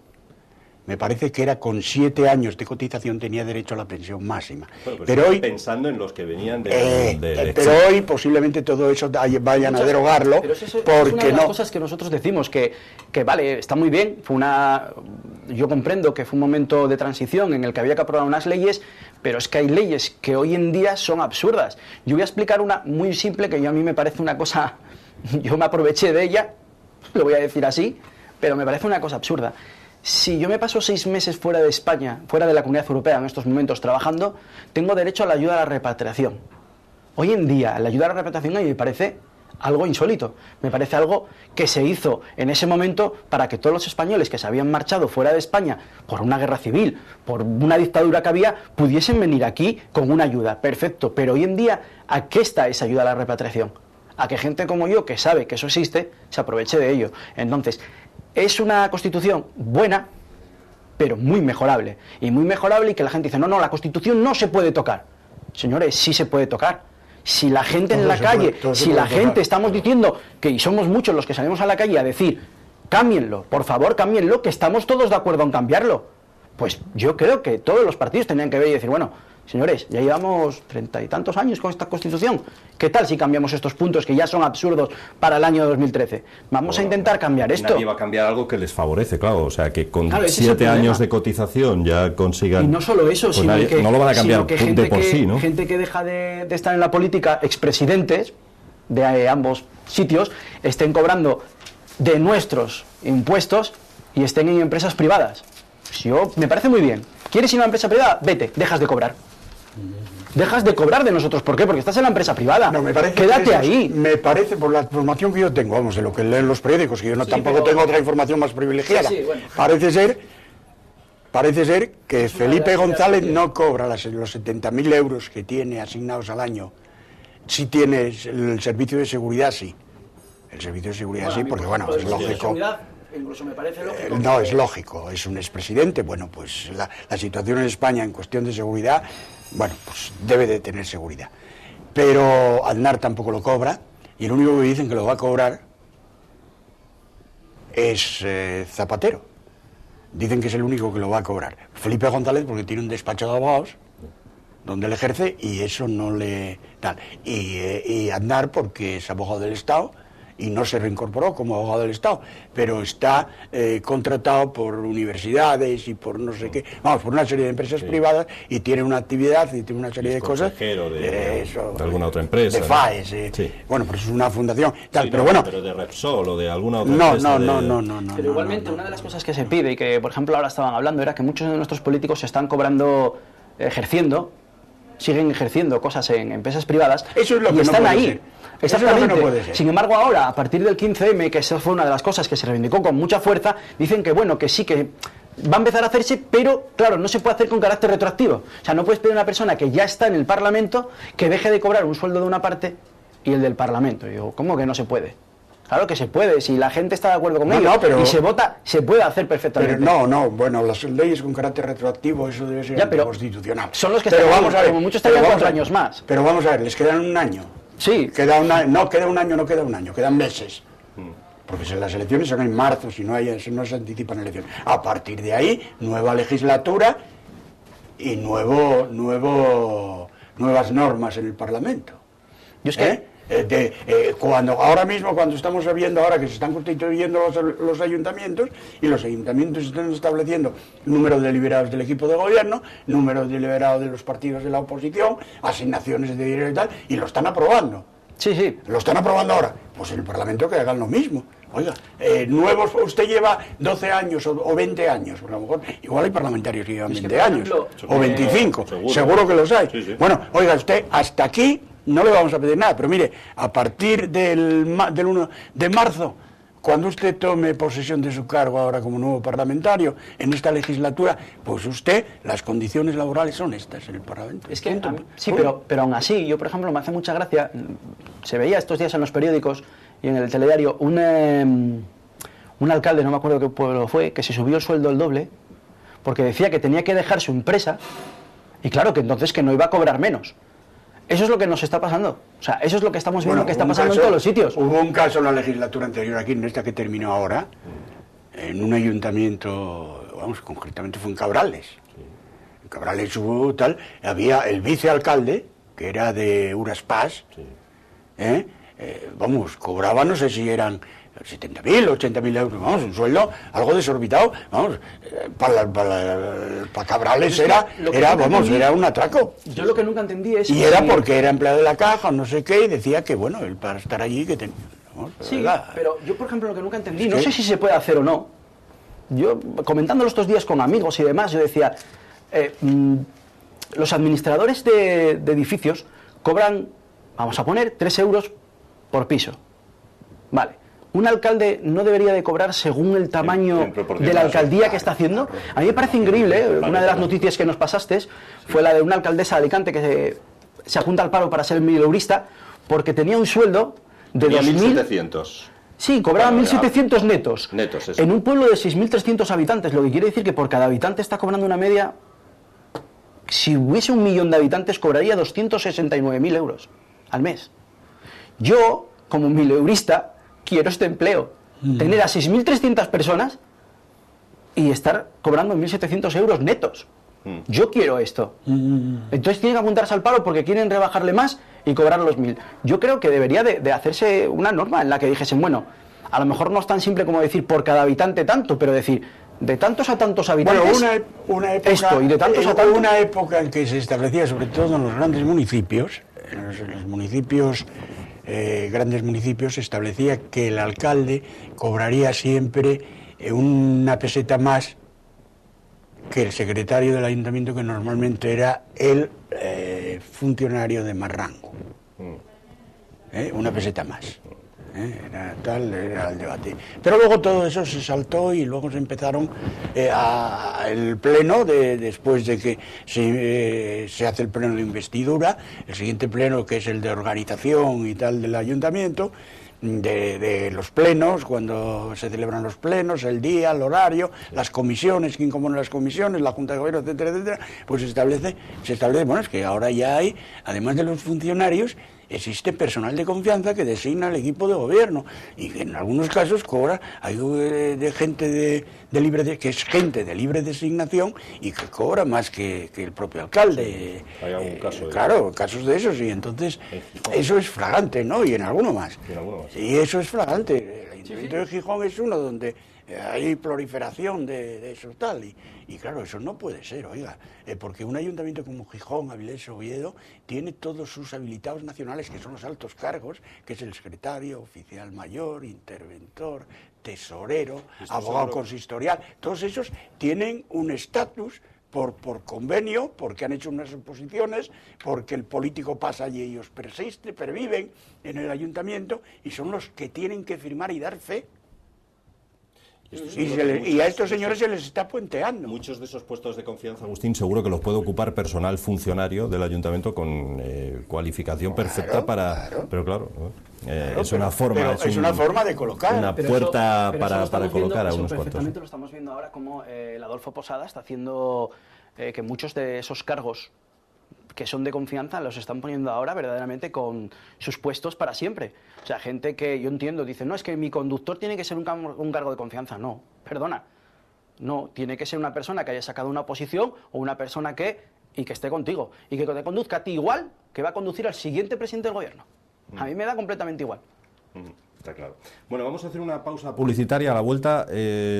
me parece que era con 7 años de cotización, tenía derecho a la pensión máxima. Bueno, pues pero hoy, pensando en los que venían pero hoy posiblemente todo eso vayan a derogarlo, pero eso porque es una de las cosas que nosotros decimos, que vale, está muy bien, yo comprendo que fue un momento de transición en el que había que aprobar unas leyes, pero es que hay leyes que hoy en día son absurdas. Yo voy a explicar una muy simple que a mí me parece una cosa, yo me aproveché de ella, lo voy a decir así, pero me parece una cosa absurda. Si yo me paso 6 meses fuera de España, fuera de la Comunidad Europea en estos momentos trabajando, tengo derecho a la ayuda a la repatriación. Hoy en día la ayuda a la repatriación a mí me parece algo insólito, me parece algo que se hizo en ese momento para que todos los españoles que se habían marchado fuera de España por una guerra civil, por una dictadura que había, pudiesen venir aquí con una ayuda, perfecto, pero hoy en día, ¿a qué está esa ayuda a la repatriación? A que gente como yo, que sabe que eso existe, se aproveche de ello. Entonces, es una Constitución buena, pero muy mejorable. Y muy mejorable, y que la gente dice, no, la Constitución no se puede tocar. Señores, sí se puede tocar. Si la gente en la calle, si la gente estamos diciendo que, y somos muchos los que salimos a la calle a decir, cámbienlo, por favor, cámbienlo, que estamos todos de acuerdo en cambiarlo. Pues yo creo que todos los partidos tenían que ver y decir, bueno, señores, ya llevamos 30 y tantos años con esta Constitución. ¿Qué tal si cambiamos estos puntos que ya son absurdos para el año 2013? Vamos a intentar cambiar esto. Nadie va a cambiar algo que les favorece, claro. O sea, que con 7 años de cotización ya consigan... Y no solo eso, pues sino que... No lo van a cambiar que de por sí, ¿no? Gente que deja de estar en la política, expresidentes de ambos sitios, estén cobrando de nuestros impuestos y estén en empresas privadas. Me parece muy bien. ¿Quieres ir a una empresa privada? Vete, dejas de cobrar. Dejas de cobrar de nosotros. ¿Por qué? Porque estás en la empresa privada. No, me parece quédate ahí. Me parece, por la información que yo tengo, vamos, de lo que leen los periódicos, que yo tampoco tengo otra información más privilegiada. Bueno. Parece ser que Felipe González no cobra los 70.000 euros que tiene asignados al año. Si tiene el servicio de seguridad, sí. El servicio de seguridad sí, porque bueno, es lógico. Incluso me parece lógico. No, es lógico, es un expresidente. Bueno, pues la situación en España en cuestión de seguridad, bueno, pues debe de tener seguridad. Pero Aznar tampoco lo cobra, y el único que dicen que lo va a cobrar es Zapatero. Dicen que es el único que lo va a cobrar. Felipe González, porque tiene un despacho de abogados donde él ejerce, y eso no le tal. Y Aznar, porque es abogado del Estado, y no se reincorporó como abogado del Estado, pero está contratado por universidades y por no sé qué, vamos, por una serie de empresas privadas, y tiene una actividad y tiene una serie de cosas. De alguna otra empresa. De FAES, bueno, pues es una fundación, tal, pero bueno. Pero de Repsol o de alguna otra empresa. No. Pero igualmente, una de las cosas que se pide, y que por ejemplo ahora estaban hablando, era que muchos de nuestros políticos se están cobrando, siguen ejerciendo cosas en empresas privadas. Eso es lo que están no ahí. ser. Exactamente. No puede ser. Sin embargo, ahora, a partir del 15M, que esa fue una de las cosas que se reivindicó con mucha fuerza, dicen que bueno, que sí, que va a empezar a hacerse, pero claro, no se puede hacer con carácter retroactivo. O sea, no puedes pedir a una persona que ya está en el Parlamento que deje de cobrar un sueldo de una parte y el del Parlamento. Y digo, ¿cómo que no se puede? Claro que se puede, si la gente está de acuerdo con ello y se vota, se puede hacer perfectamente. Pero bueno, las leyes con carácter retroactivo, eso debe ser constitucional. Son los que están, vamos a ver, como muchos estarían 4 años más. Pero vamos a ver, les quedan un año. Sí. No queda un año, quedan meses. porque si las elecciones son en marzo, si no se anticipan elecciones. A partir de ahí, nueva legislatura y nuevas normas en el Parlamento. Yo es que... ahora mismo, cuando estamos viendo ahora que se están constituyendo los ayuntamientos, y los ayuntamientos están estableciendo número de liberados del equipo de gobierno, número de liberados de los partidos de la oposición, asignaciones de dinero y tal, y lo están aprobando. Sí, sí. Lo están aprobando ahora. Pues en el Parlamento que hagan lo mismo. Oiga, usted lleva 12 años o 20 años, porque a lo mejor igual hay parlamentarios que llevan 20 años, o 25, seguro que los hay. Sí, sí. Bueno, oiga, usted hasta aquí no le vamos a pedir nada, pero mire, a partir del 1 de marzo, cuando usted tome posesión de su cargo ahora como nuevo parlamentario en esta legislatura, pues usted, las condiciones laborales son estas en el Parlamento. Es que, sí, pero aún así, yo por ejemplo me hace mucha gracia, se veía estos días en los periódicos y en el telediario un alcalde, no me acuerdo qué pueblo fue, que se subió el sueldo el doble, porque decía que tenía que dejar su empresa, y claro, que entonces que no iba a cobrar menos. Eso es lo que nos está pasando. O sea, eso es lo que estamos viendo que está pasando en todos los sitios. Hubo un caso en la legislatura anterior aquí, en esta que terminó ahora, en un ayuntamiento, concretamente fue en Cabrales. En Cabrales hubo había el vicealcalde, que era de Uraspas, cobraba, no sé si eran 70.000, 80.000 euros, un sueldo algo desorbitado, para Cabrales era un atraco. Yo lo que nunca entendí es... Y era porque era empleado de la caja, no sé qué, y decía que, él para estar allí, que sí, pero yo, por ejemplo, lo que nunca entendí, no sé si se puede hacer o no, yo, comentándolo estos días con amigos y demás, yo decía, los administradores de edificios cobran, vamos a poner, 3 euros por piso. Vale. ¿Un alcalde no debería de cobrar según el tamaño de la alcaldía que está haciendo? A mí me parece increíble, una de las noticias que nos pasaste fue la de una alcaldesa de Alicante que se apunta al paro para ser mileurista porque tenía un sueldo de 2.700. Sí, cobraban 1.700 netos. Netos, eso. En un pueblo de 6.300 habitantes, lo que quiere decir que por cada habitante está cobrando una media... Si hubiese 1 millón de habitantes, cobraría 269.000 euros al mes. Yo, como mileurista, quiero este empleo, tener a 6.300 personas y estar cobrando 1.700 euros netos. Yo quiero esto. Entonces tienen que apuntarse al paro porque quieren rebajarle más y cobrar los 1.000. Yo creo que debería de hacerse una norma en la que dijesen, bueno, a lo mejor no es tan simple como decir por cada habitante tanto, pero decir de tantos a tantos habitantes una época, esto y de tantos a tantos. Una época en que se establecía, sobre todo en los grandes municipios, en los municipios... grandes municipios, se establecía que el alcalde cobraría siempre una peseta más que el secretario del ayuntamiento, que normalmente era el funcionario de más rango. Una peseta más. Era el debate. Pero luego todo eso se saltó y luego se empezaron el pleno, después de que se hace el pleno de investidura, el siguiente pleno, que es el de organización y tal del ayuntamiento, de los plenos, cuando se celebran los plenos, el día, el horario, las comisiones, quién compone las comisiones, la Junta de Gobierno, etcétera, etcétera, pues se establece, bueno, es que ahora ya hay, además de los funcionarios, existe personal de confianza que designa el equipo de gobierno y que en algunos casos cobra, hay de gente que es gente de libre designación y que cobra más que el propio alcalde. Hay algún caso claro, casos de esos, y entonces eso es flagrante, ¿no? Y en alguno más. Y eso es flagrante. El Ayuntamiento de Gijón es uno donde hay proliferación de eso tal, y claro, eso no puede ser, oiga, porque un ayuntamiento como Gijón, Avilés, Oviedo, tiene todos sus habilitados nacionales, que son los altos cargos, que es el secretario, oficial mayor, interventor, tesorero, abogado consistorial, todos esos tienen un estatus por convenio, porque han hecho unas oposiciones, porque el político pasa y ellos perviven en el ayuntamiento, y son los que tienen que firmar y dar fe. Y a estos señores se les está puenteando. Muchos de esos puestos de confianza, Agustín, seguro que los puede ocupar personal funcionario del ayuntamiento con cualificación perfecta para... Claro. Pero claro, es una forma... Es una forma de colocar. Una puerta para colocar a unos cuantos. Perfectamente lo estamos viendo ahora como el Adolfo Posada está haciendo que muchos de esos cargos que son de confianza los están poniendo ahora verdaderamente con sus puestos para siempre. O sea, gente que yo entiendo, dice, no, es que mi conductor tiene que ser un cargo de confianza. No, perdona. No, tiene que ser una persona que haya sacado una oposición o una persona que esté contigo y que te conduzca a ti igual que va a conducir al siguiente presidente del gobierno. A mí me da completamente igual. Está claro. Bueno, vamos a hacer una pausa publicitaria. A la vuelta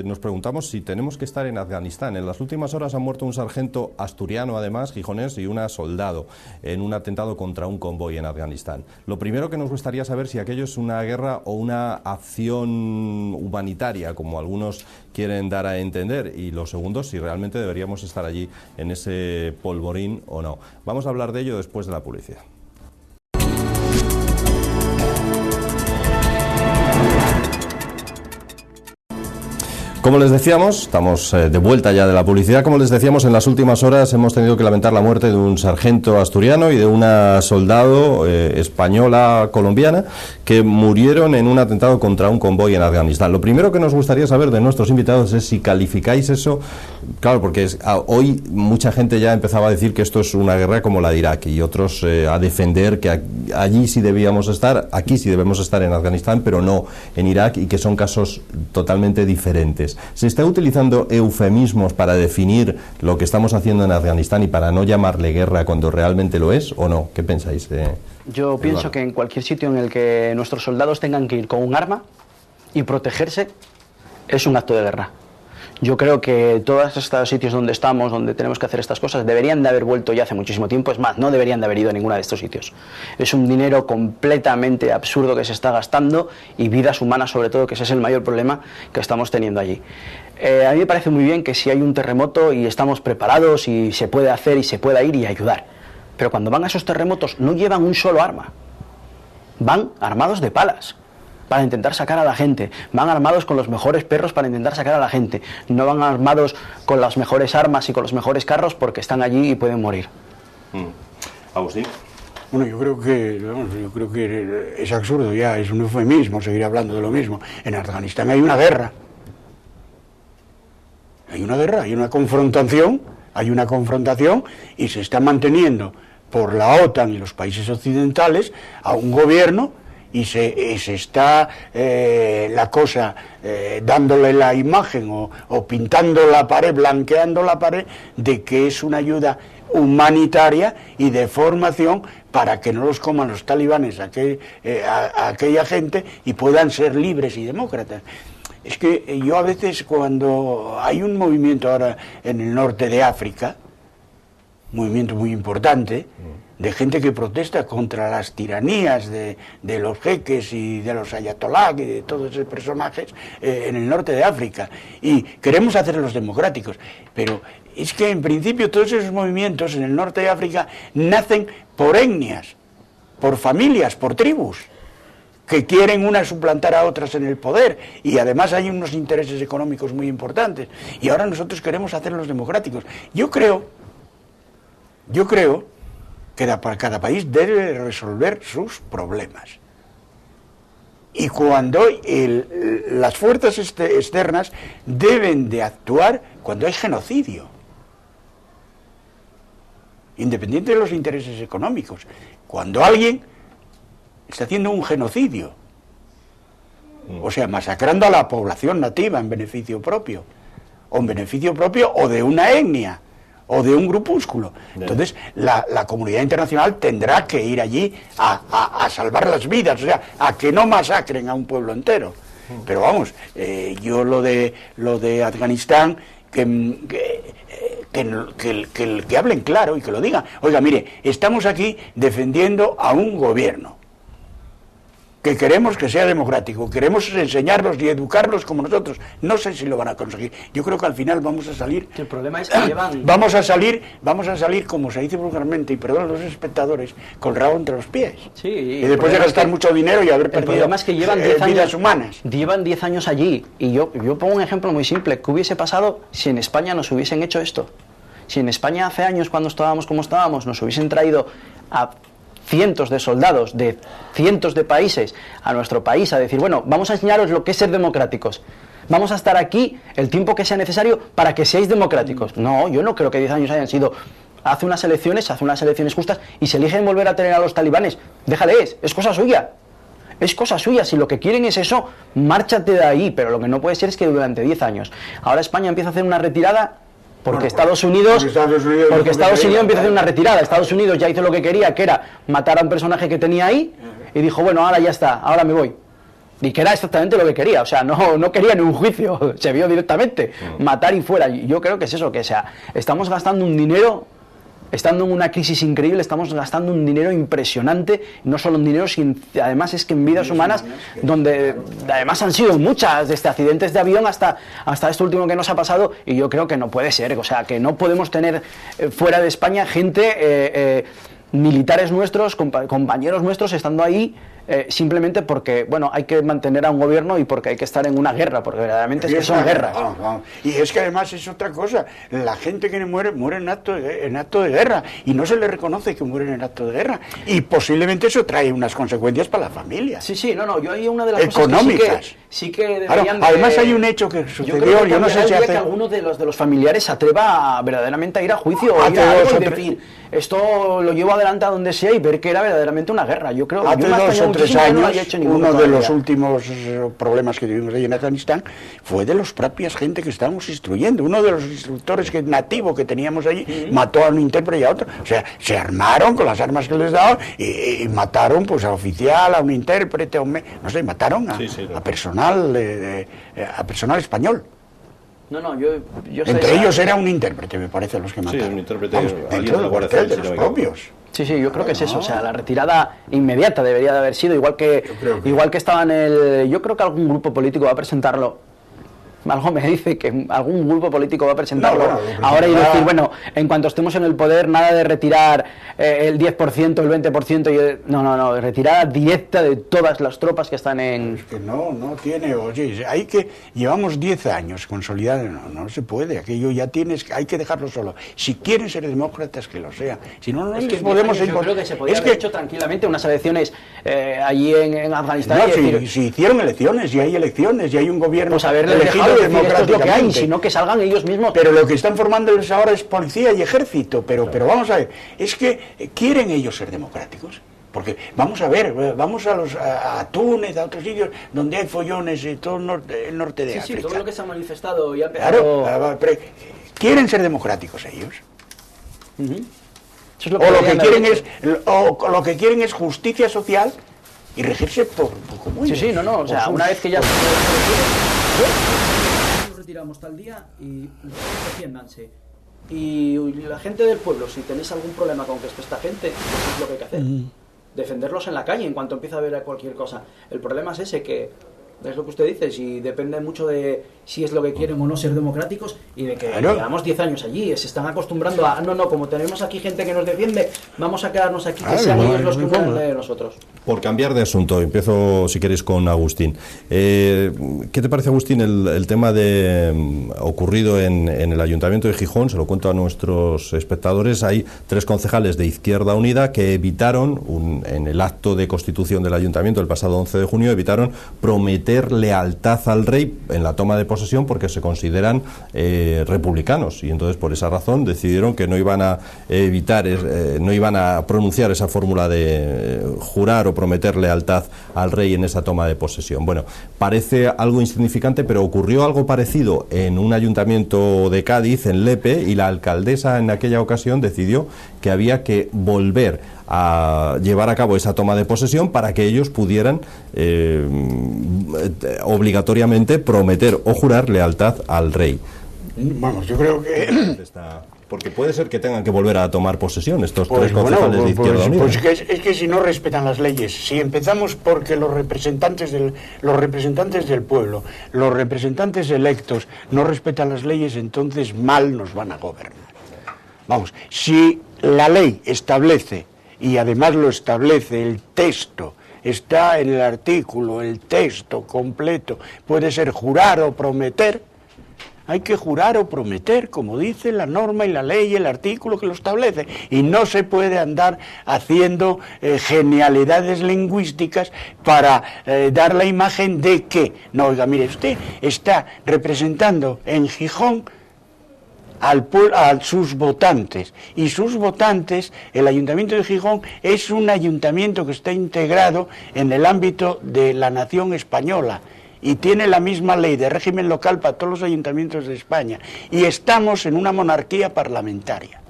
nos preguntamos si tenemos que estar en Afganistán. En las últimas horas han muerto un sargento asturiano, además, gijonés, y una soldado en un atentado contra un convoy en Afganistán. Lo primero que nos gustaría saber si aquello es una guerra o una acción humanitaria, como algunos quieren dar a entender, y lo segundo, si realmente deberíamos estar allí en ese polvorín o no. Vamos a hablar de ello después de la publicidad. Como les decíamos, estamos de vuelta ya de la publicidad. Como les decíamos, en las últimas horas hemos tenido que lamentar la muerte de un sargento asturiano y de una soldado española colombiana que murieron en un atentado contra un convoy en Afganistán. Lo primero que nos gustaría saber de nuestros invitados es si calificáis eso, claro, porque hoy mucha gente ya empezaba a decir que esto es una guerra como la de Irak y otros a defender que allí sí debíamos estar, aquí sí debemos estar en Afganistán, pero no en Irak, y que son casos totalmente diferentes. ¿Se está utilizando eufemismos para definir lo que estamos haciendo en Afganistán y para no llamarle guerra cuando realmente lo es o no? ¿Qué pensáis? Yo pienso que en cualquier sitio en el que nuestros soldados tengan que ir con un arma y protegerse es un acto de guerra. Yo creo que todos estos sitios donde estamos, donde tenemos que hacer estas cosas, deberían de haber vuelto ya hace muchísimo tiempo. Es más, no deberían de haber ido a ninguno de estos sitios. Es un dinero completamente absurdo que se está gastando, y vidas humanas sobre todo, que ese es el mayor problema que estamos teniendo allí. A mí me parece muy bien que si hay un terremoto y estamos preparados y se puede hacer y se pueda ir y ayudar. Pero cuando van a esos terremotos no llevan un solo arma. Van armados de palas para intentar sacar a la gente, van armados con los mejores perros para intentar sacar a la gente, no van armados con las mejores armas y con los mejores carros porque están allí y pueden morir. Agustín. Bueno, yo creo que es absurdo ya, es un eufemismo seguir hablando de lo mismo. En Afganistán hay una guerra. Hay una confrontación y se está manteniendo por la OTAN y los países occidentales a un gobierno. Y se está la cosa dándole la imagen o pintando la pared, blanqueando la pared de que es una ayuda humanitaria y de formación para que no los coman los talibanes a aquella gente y puedan ser libres y demócratas. Es que yo a veces, cuando hay un movimiento ahora en el norte de África, un movimiento muy importante, de gente que protesta contra las tiranías de los jeques y de los ayatolás y de todos esos personajes en el norte de África, y queremos hacerlos democráticos, pero es que en principio todos esos movimientos en el norte de África nacen por etnias, por familias, por tribus, que quieren unas suplantar a otras en el poder, y además hay unos intereses económicos muy importantes, y ahora nosotros queremos hacerlos democráticos. Yo creo que cada país debe resolver sus problemas. Y cuando las fuerzas externas deben de actuar cuando hay genocidio, independiente de los intereses económicos. Cuando alguien está haciendo un genocidio, o sea, masacrando a la población nativa en beneficio propio, o de una etnia, o de un grupúsculo. Entonces, la comunidad internacional tendrá que ir allí a salvar las vidas, o sea, a que no masacren a un pueblo entero. Pero vamos, yo lo de Afganistán, que hablen claro y que lo digan. Oiga, mire, estamos aquí defendiendo a un gobierno que queremos que sea democrático, queremos enseñarlos y educarlos como nosotros. No sé si lo van a conseguir. Yo creo que al final vamos a salir... El problema es que llevan... Vamos a salir, como se dice vulgarmente, y perdón a los espectadores, con el rabo entre los pies. Sí, y después de gastar mucho dinero y haber perdido el problema es que llevan 10 años, vidas humanas. Llevan 10 años allí. Y yo pongo un ejemplo muy simple. ¿Qué hubiese pasado si en España nos hubiesen hecho esto? Si en España hace años, cuando estábamos como estábamos, nos hubiesen traído a cientos de soldados de cientos de países a nuestro país a decir, bueno, vamos a enseñaros lo que es ser democráticos, vamos a estar aquí el tiempo que sea necesario para que seáis democráticos. No, yo no creo que 10 años hayan sido hace unas elecciones justas y se eligen volver a tener a los talibanes, déjales, es cosa suya. Es cosa suya, si lo que quieren es eso, márchate de ahí, pero lo que no puede ser es que durante 10 años, ahora España empieza a hacer una retirada porque Estados Unidos empieza a hacer una retirada. Estados Unidos ya hizo lo que quería, que era matar a un personaje que tenía ahí, y dijo, bueno, ahora ya está, ahora me voy. Y que era exactamente lo que quería, o sea, no quería ni un juicio, se vio directamente, matar y fuera. Y yo creo que es eso, que o sea, estamos gastando un dinero, estando en una crisis increíble, estamos gastando un dinero impresionante, no solo en dinero, sino además es que en vidas humanas, donde además han sido muchas, desde accidentes de avión hasta esto último que nos ha pasado, y yo creo que no puede ser, o sea, que no podemos tener fuera de España gente, militares nuestros, compañeros nuestros, estando ahí, simplemente porque, bueno, hay que mantener a un gobierno y porque hay que estar en una guerra, porque verdaderamente es que son guerras. Y es que además es otra cosa, la gente que muere en acto de guerra, y no se le reconoce que mueren en acto de guerra, y posiblemente eso trae unas consecuencias para la familia. Sí, no, yo hay una de las económicas. Cosas que sí que deberían claro, además hay un hecho que sucedió, yo no sé si hace... que alguno de los familiares se atreva verdaderamente a ir a juicio, o ir a algo y decir, esto lo llevo adelante a donde sea y ver que era verdaderamente una guerra. Yo creo hace 2 o 3 años, uno de los últimos problemas que tuvimos ahí en Afganistán fue de los propias gente que estábamos instruyendo. Uno de los instructores nativo que teníamos allí mató a un intérprete y a otro. O sea, se armaron con las armas que les daban y mataron pues a oficial, a un intérprete, no sé, mataron a personal español. No, yo entre ellos era un intérprete, me parece, los que mataron. Sí, un intérprete dentro del cuartel de los propios. Sí, yo creo que es eso, o sea, la retirada inmediata debería de haber sido, igual que estaba en el... Yo creo que algún grupo político va a presentarlo, algo me dice que algún grupo político va a presentarlo ahora y decir, bueno, en cuanto estemos en el poder, nada de retirar el 10%, el 20%, no, retirada directa de todas las tropas que están en... Es que no tiene, oye, llevamos 10 años consolidados, no se puede, aquello ya hay que dejarlo solo. Si quieren ser demócratas, que lo sean, si no, es que podemos... Yo creo que se podría haber hecho tranquilamente unas elecciones allí en Afganistán. No, si hicieron elecciones, y hay elecciones, y hay un gobierno... Pues haberle dejado decir, esto es lo que hay, sino que salgan ellos mismos. Pero lo que están formándoles ahora es policía y ejército, pero vamos a ver, es que quieren ellos ser democráticos, porque vamos a ver, vamos a Túnez, a otros sitios donde hay follones y todo el norte de África. Sí, todo lo que se ha manifestado y ha empezado... Claro, pero quieren ser democráticos ellos. Eso es lo que quieren es justicia social y regirse por común. O sea, una vez que ya... Nos retiramos tal día y defiéndanse. Y la gente del pueblo, si tenéis algún problema con que esté esta gente, pues es lo que hay que hacer. Defenderlos en la calle en cuanto empieza a haber cualquier cosa. El problema es ese, que es lo que usted dice, si depende mucho de si es lo que quieren o no ser democráticos, y de que llevamos 10 años allí, se están acostumbrando a, como tenemos aquí gente que nos defiende, vamos a quedarnos aquí, que sean ellos los que cuidan de nosotros. Por cambiar de asunto, empiezo, si queréis, con Agustín. ¿Qué te parece, Agustín, el tema ocurrido en el Ayuntamiento de Gijón? Se lo cuento a nuestros espectadores. Hay 3 concejales de Izquierda Unida que evitaron, en el acto de constitución del Ayuntamiento el pasado 11 de junio, evitaron prometer lealtad al rey en la toma de posesión porque se consideran republicanos, y entonces por esa razón decidieron que no iban a no iban a pronunciar esa fórmula de jurar o prometer lealtad al rey en esa toma de posesión. Bueno, parece algo insignificante, pero ocurrió algo parecido en un ayuntamiento de Cádiz, en Lepe, y la alcaldesa en aquella ocasión decidió que había que volver a llevar a cabo esa toma de posesión para que ellos pudieran obligatoriamente prometer o jurar lealtad al rey. Vamos, yo creo que... Porque puede ser que tengan que volver a tomar posesión estos 3 concejales de Izquierda Unida. Es que si no respetan las leyes, si empezamos porque los representantes del pueblo, los representantes electos no respetan las leyes, entonces mal nos van a gobernar. Vamos, si la ley establece, y además lo establece el texto, está en el artículo, el texto completo, puede ser jurar o prometer, hay que jurar o prometer, como dice la norma y la ley y el artículo que lo establece, y no se puede andar haciendo genialidades lingüísticas para dar la imagen de que, no, oiga, mire, usted está representando en Gijón a sus votantes. Y sus votantes, el Ayuntamiento de Gijón es un ayuntamiento que está integrado en el ámbito de la nación española y tiene la misma ley de régimen local para todos los ayuntamientos de España. Y estamos en una monarquía parlamentaria.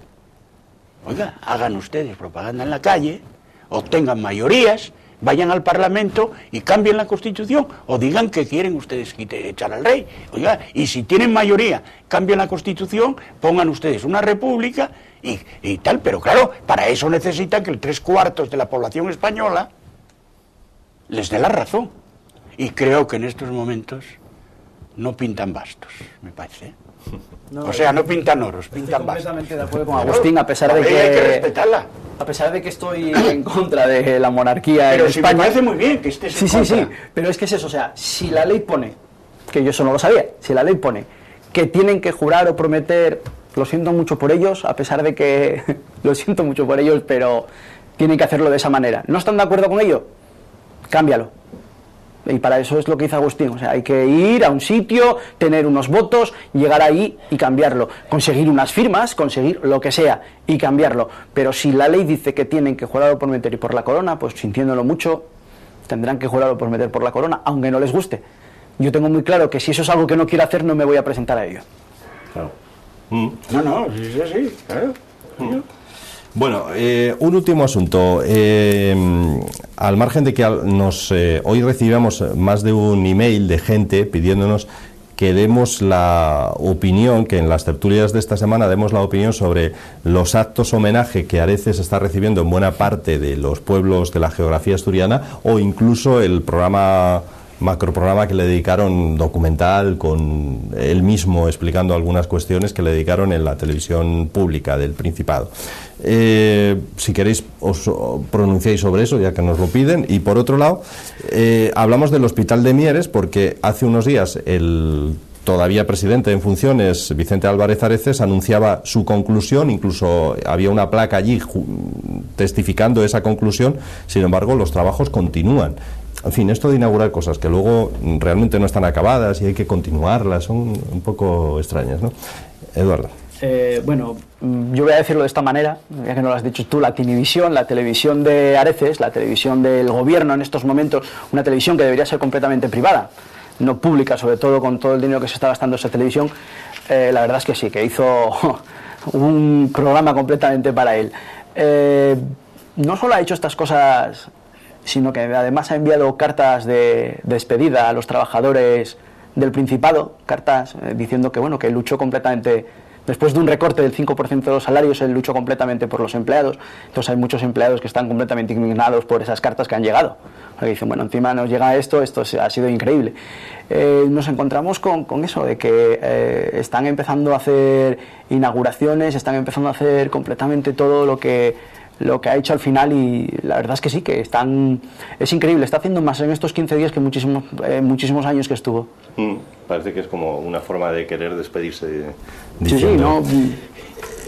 Oiga, hagan ustedes propaganda en la calle, obtengan mayorías, vayan al Parlamento y cambien la Constitución, o digan que quieren ustedes echar al rey. Oiga, y si tienen mayoría, cambien la Constitución, pongan ustedes una república y tal. Pero claro, para eso necesitan que el 3/4 de la población española les dé la razón. Y creo que en estos momentos no pintan bastos, me parece. No, o sea, no pintan oros, pintan bastos. Estoy completamente de acuerdo con Agustín, a pesar de que... hay que respetarla. A pesar de que estoy en contra de la monarquía pero en si España... me parece muy bien que estés en contra. Sí, pero es que es eso, o sea, si la ley pone, que yo eso no lo sabía, si la ley pone que tienen que jurar o prometer, lo siento mucho por ellos, a pesar de que... lo siento mucho por ellos, pero tienen que hacerlo de esa manera. ¿No están de acuerdo con ello? Cámbialo. Y para eso es lo que hizo Agustín, o sea, hay que ir a un sitio, tener unos votos, llegar ahí y cambiarlo, conseguir unas firmas, conseguir lo que sea y cambiarlo. Pero si la ley dice que tienen que jurar o prometer y por la corona, pues sintiéndolo mucho, tendrán que jurar o prometer por la corona, aunque no les guste. Yo tengo muy claro que si eso es algo que no quiero hacer, no me voy a presentar a ello. Claro. No, sí, claro. Bueno, un último asunto. Al margen de que hoy recibimos más de un email de gente pidiéndonos que demos la opinión, que en las tertulias de esta semana demos la opinión sobre los actos homenaje que Areces está recibiendo en buena parte de los pueblos de la geografía asturiana, o incluso el macroprograma que le dedicaron, documental, con él mismo explicando algunas cuestiones que le dedicaron en la televisión pública del Principado. Si queréis os pronunciáis sobre eso, ya que nos lo piden. Y por otro lado, hablamos del Hospital de Mieres, porque hace unos días el todavía presidente en funciones, Vicente Álvarez Areces, anunciaba su conclusión, incluso había una placa allí testificando esa conclusión. Sin embargo, los trabajos continúan. En fin, esto de inaugurar cosas que luego realmente no están acabadas y hay que continuarlas, son un poco extrañas, ¿no? Eduardo. Bueno, yo voy a decirlo de esta manera, ya que no lo has dicho tú, la televisión de Areces, la televisión del gobierno en estos momentos, una televisión que debería ser completamente privada, no pública, sobre todo con todo el dinero que se está gastando esa televisión, la verdad es que sí, que hizo un programa completamente para él. No solo ha hecho estas cosas, sino que además ha enviado cartas de despedida a los trabajadores del Principado, cartas diciendo que bueno, que luchó completamente, después de un recorte del 5% de los salarios, él luchó completamente por los empleados. Entonces hay muchos empleados que están completamente indignados por esas cartas que han llegado, porque dicen, bueno, encima nos llega esto ha sido increíble. Nos encontramos con eso, de que están empezando a hacer inauguraciones, están empezando a hacer completamente todo lo que ha hecho al final, y la verdad es que sí, que es increíble, está haciendo más en estos 15 días que muchísimos años que estuvo. Parece que es como una forma de querer despedirse. Sí, no.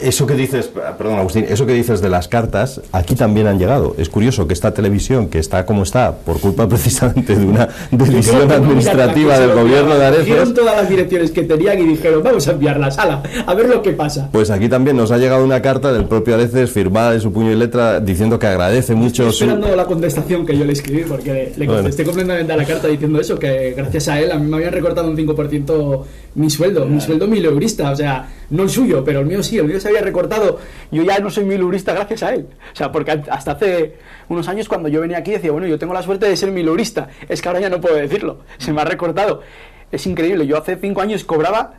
Eso que dices, perdón Agustín, eso que dices de las cartas, aquí también han llegado. Es curioso que esta televisión, que está como está, por culpa precisamente de una decisión administrativa del gobierno de Areces. Cogieron todas las direcciones que tenían y dijeron, vamos a enviarlas, a ver lo que pasa. Pues aquí también nos ha llegado una carta del propio Areces, firmada de su puño y letra, diciendo que agradece mucho. Estoy esperando la contestación que yo le escribí, porque le contesté completamente a la carta diciendo eso, que gracias a él a mí me habían recortado un 5% mi sueldo 1000eurista, o sea, no el suyo, pero el mío sí, el mío se había recortado. Yo ya no soy 1000eurista gracias a él, o sea, porque hasta hace unos años cuando yo venía aquí decía, bueno, yo tengo la suerte de ser 1000eurista, es que ahora ya no puedo decirlo, se me ha recortado. Es increíble, yo hace 5 años cobraba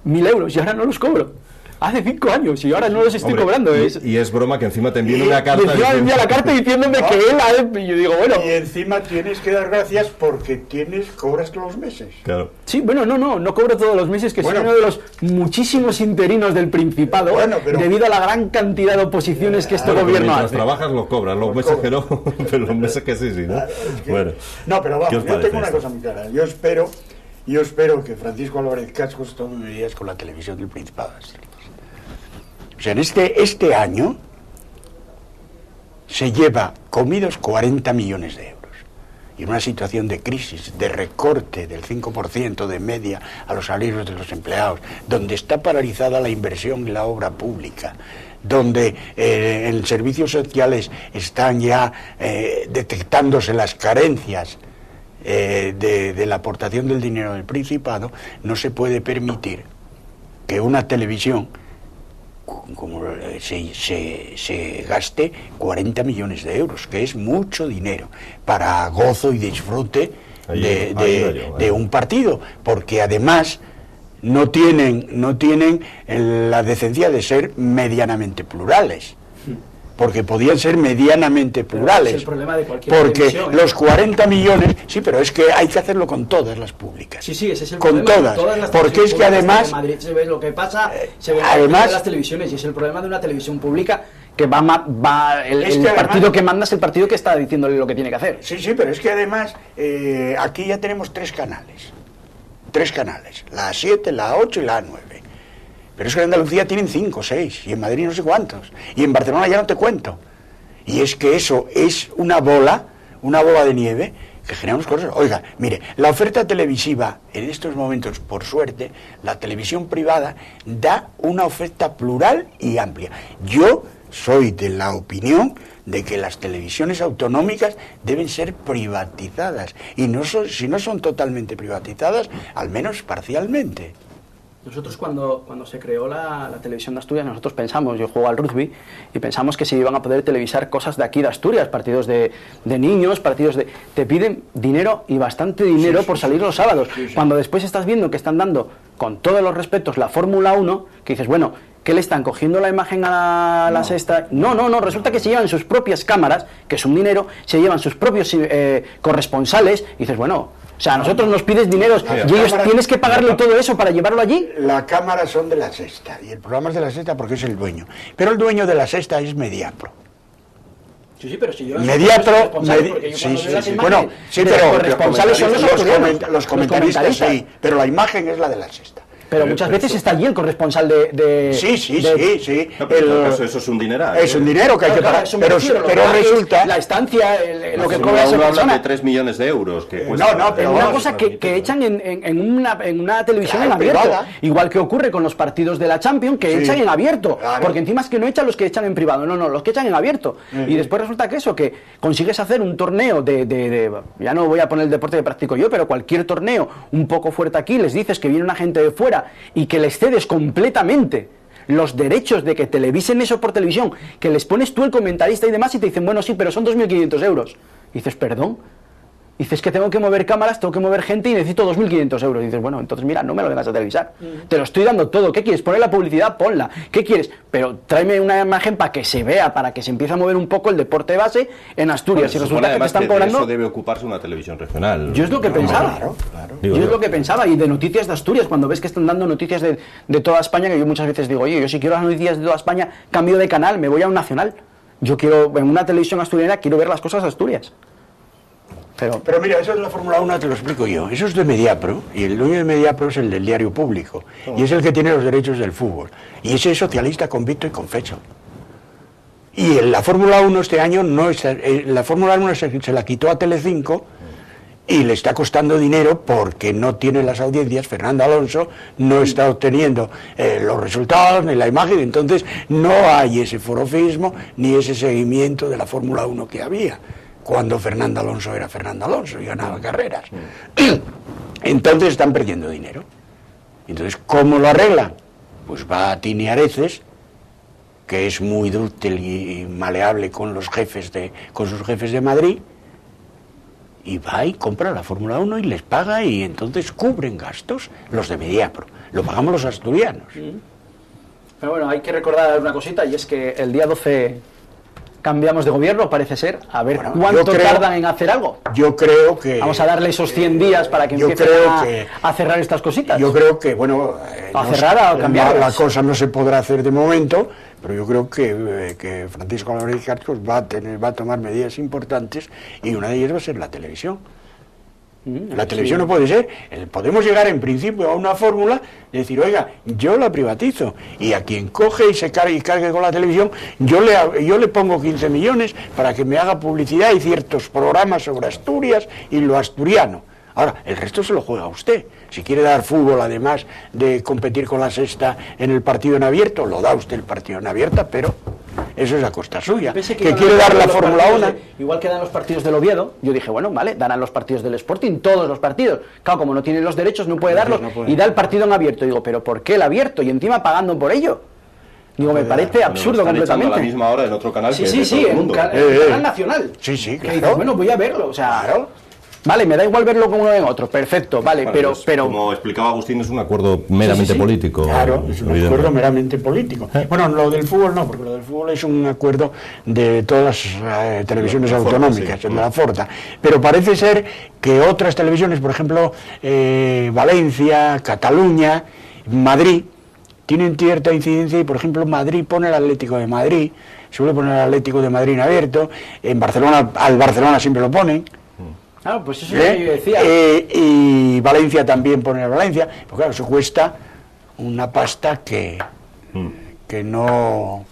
1000 euros y ahora no los cobro. Hace 5 años y ahora no los estoy cobrando. Y es broma que encima te envíen una carta. Y encima me envía la carta diciéndome que él y yo digo, bueno. Y encima tienes que dar gracias porque cobras todos los meses. Claro. Sí, bueno, no cobro todos los meses, que soy uno de los muchísimos interinos del Principado, debido a la gran cantidad de oposiciones que este gobierno hace. Mientras trabajas lo cobras, los meses que no, pero los meses que sí, ¿no? Bueno. No, pero vamos, yo tengo una cosa muy clara. Yo espero que Francisco Álvarez Cascos tome medidas con la televisión del Principado. O sea, en este año se lleva comidos 40 millones de euros. y en una situación de crisis, de recorte del 5% de media a los salarios de los empleados, donde está paralizada la inversión en la obra pública, donde en servicios sociales están ya detectándose las carencias de la aportación del dinero del Principado, no se puede permitir que una televisión como se gaste 40 millones de euros, que es mucho dinero para gozo y disfrute de un partido, porque además no tienen la decencia de ser medianamente plurales, porque podían ser medianamente plurales, es el problema de cualquier porque televisión, los 40 millones, sí, pero es que hay que hacerlo con todas las públicas. Sí, ese es el con problema. todas Las porque es que además en Madrid se ve lo que pasa, se ve además, en las televisiones, y es el problema de una televisión pública que el además, partido que manda es el partido que está diciéndole lo que tiene que hacer. Sí, pero es que además aquí ya tenemos tres canales, la 7, la 8 y la 9. Pero es que en Andalucía tienen 5, 6, y en Madrid no sé cuántos, y en Barcelona ya no te cuento. Y es que eso es una bola de nieve que genera unas cosas. Oiga, mire, la oferta televisiva en estos momentos, por suerte, la televisión privada da una oferta plural y amplia. Yo soy de la opinión de que las televisiones autonómicas deben ser privatizadas, y si no son totalmente privatizadas, al menos parcialmente. Nosotros cuando se creó la televisión de Asturias, nosotros pensamos, yo juego al rugby, y pensamos que se iban a poder televisar cosas de aquí de Asturias, partidos de niños, te piden dinero, y bastante dinero, por salir los sábados. Cuando después estás viendo que están dando, con todos los respetos, la Fórmula 1, que dices, bueno, ¿qué le están cogiendo la imagen a la sexta? No, resulta que se llevan sus propias cámaras, que es un dinero, se llevan sus propios corresponsales, y dices, bueno, o sea, a nosotros nos pides dinero y ellos tienes que pagarle todo eso para llevarlo allí. Las cámaras son de la Sexta, y el programa es de la Sexta porque es el dueño. Pero el dueño de la Sexta es Mediapro. Sí, pero si yo... Mediapro, bueno, sí, pero los responsables son los comentaristas, sí, pero la imagen es la de la Sexta. Pero muchas veces está allí el corresponsal de... Sí. No, pero eso es un dineral. Es un dinero que hay que pagar, pero resulta... La estancia, lo que cobra esa persona... persona... de 3 millones de euros. Que cuesta, pero una cosa que echan en una televisión en abierto. Privada. Igual que ocurre con los partidos de la Champions, que echan en abierto. Claro. Porque encima es que no echan los que echan en privado, no, los que echan en abierto. Y después resulta que consigues hacer un torneo ya no voy a poner el deporte que practico yo, pero cualquier torneo un poco fuerte aquí, les dices que viene una gente de fuera y que les cedes completamente los derechos de que televisen eso por televisión, que les pones tú el comentarista y demás, y te dicen, bueno, sí, pero son 2.500 euros. Y dices, perdón. Dices que tengo que mover cámaras, tengo que mover gente y necesito 2.500 euros. Y dices, bueno, entonces mira, no me lo vengas a televisar. Te lo estoy dando todo. ¿Qué quieres? ¿Poner la publicidad? Ponla. ¿Qué quieres? Pero tráeme una imagen para que se vea, para que se empiece a mover un poco el deporte base en Asturias. Bueno, y resulta que te están cobrando... Eso debe ocuparse una televisión regional. Yo es lo que pensaba. Claro. Yo es lo que pensaba. Y de noticias de Asturias, cuando ves que están dando noticias de toda España, que yo muchas veces digo, oye, yo si quiero las noticias de toda España, cambio de canal, me voy a un nacional. Yo quiero, en una televisión asturiana, quiero ver las cosas de Asturias. Pero mira, eso de la Fórmula 1 te lo explico yo. Eso es de Mediapro, y el dueño de Mediapro es el del Diario Público, y es el que tiene los derechos del fútbol. Y ese es socialista convicto y confeso. Y en la Fórmula 1 este año la Fórmula 1 se la quitó a Telecinco, y le está costando dinero porque no tiene las audiencias. Fernando Alonso no está obteniendo los resultados ni la imagen, entonces no hay ese forofismo ni ese seguimiento de la Fórmula 1 que había cuando Fernando Alonso era Fernando Alonso y ganaba carreras. Entonces están perdiendo dinero. Entonces, ¿cómo lo arreglan? Pues va a Tini Areces, que es muy dúctil y maleable con sus jefes de Madrid, y va y compra la Fórmula 1 y les paga, y entonces cubren gastos los de Mediapro. Lo pagamos los asturianos. Pero bueno, hay que recordar una cosita, y es que el día 12 cambiamos de gobierno, parece ser, a ver cuánto tardan en hacer algo. Yo creo que... Vamos a darle esos 100 días para que empiecen a cerrar estas cositas. Yo creo que, bueno... a cerrar, a cambiar. La cosa no se podrá hacer de momento, pero yo creo que Francisco Álvarez Cascos va a tomar medidas importantes, y una de ellas va a ser la televisión. La televisión no puede ser. Podemos llegar en principio a una fórmula de decir, oiga, yo la privatizo, y a quien coge y se cargue con la televisión, yo le pongo 15 millones para que me haga publicidad y ciertos programas sobre Asturias y lo asturiano. Ahora, el resto se lo juega usted. Si quiere dar fútbol, además de competir con la Sexta en el partido en abierto, lo da usted el partido en abierta, pero eso es a costa suya. Que quiere dar la Fórmula 1. Igual que dan los partidos del Oviedo, yo dije, bueno, vale, darán los partidos del Sporting, todos los partidos. Claro, como no tiene los derechos, no puede darlos, y da el partido en abierto. Digo, ¿pero por qué el abierto? Y encima pagando por ello. Digo, me parece absurdo completamente. A la misma hora en otro canal. Sí, en canal nacional. Sí, claro. Que dices, bueno, voy a verlo, o sea... Claro. Vale, me da igual verlo como uno en otro, perfecto, vale, Bueno, pero... Como explicaba Agustín, es un acuerdo meramente político. Claro, es un acuerdo meramente político. Bueno, lo del fútbol no, porque lo del fútbol es un acuerdo de todas las televisiones autonómicas, de la Forta. Pero parece ser que otras televisiones, por ejemplo, Valencia, Cataluña, Madrid, tienen cierta incidencia y, por ejemplo, Madrid pone el Atlético de Madrid, suele poner el Atlético de Madrid en abierto, en Barcelona, al Barcelona siempre lo ponen. Claro, pues eso es lo que yo decía. Y Valencia también pone a Valencia, pues claro, eso cuesta una pasta que no,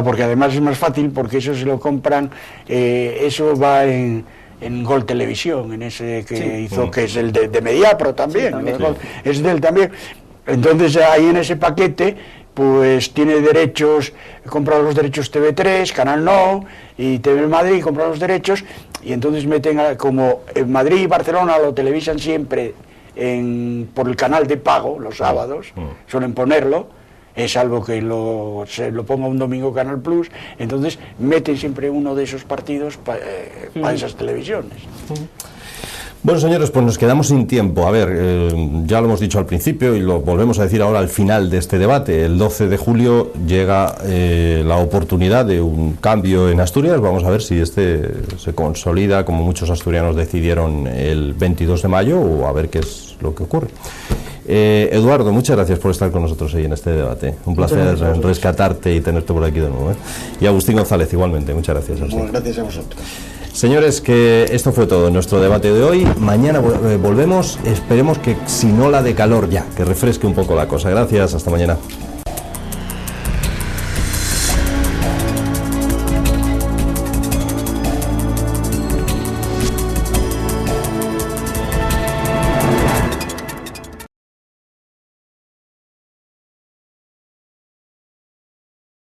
porque además es más fácil, porque eso se lo compran, eso va en Gol Televisión, en ese que hizo, que es el de Mediapro también, es del también. Entonces ahí en ese paquete pues tiene derechos, compra los derechos TV3, Canal No y TV Madrid, compra los derechos, y entonces meten, como en Madrid y Barcelona lo televisan siempre por el canal de pago los sábados, suelen ponerlo, salvo que se lo ponga un domingo Canal Plus, entonces meten siempre uno de esos partidos para esas televisiones. Bueno, señores, pues nos quedamos sin tiempo. A ver, ya lo hemos dicho al principio y lo volvemos a decir ahora al final de este debate. El 12 de julio llega la oportunidad de un cambio en Asturias. Vamos a ver si este se consolida, como muchos asturianos decidieron el 22 de mayo, o a ver qué es lo que ocurre. Eduardo, muchas gracias por estar con nosotros hoy en este debate. Un placer rescatarte y tenerte por aquí de nuevo. Y Agustín González, igualmente. Muchas gracias. Bueno, gracias a vosotros. Señores, que esto fue todo en nuestro debate de hoy. Mañana volvemos, esperemos que sin ola de calor ya, que refresque un poco la cosa. Gracias, hasta mañana.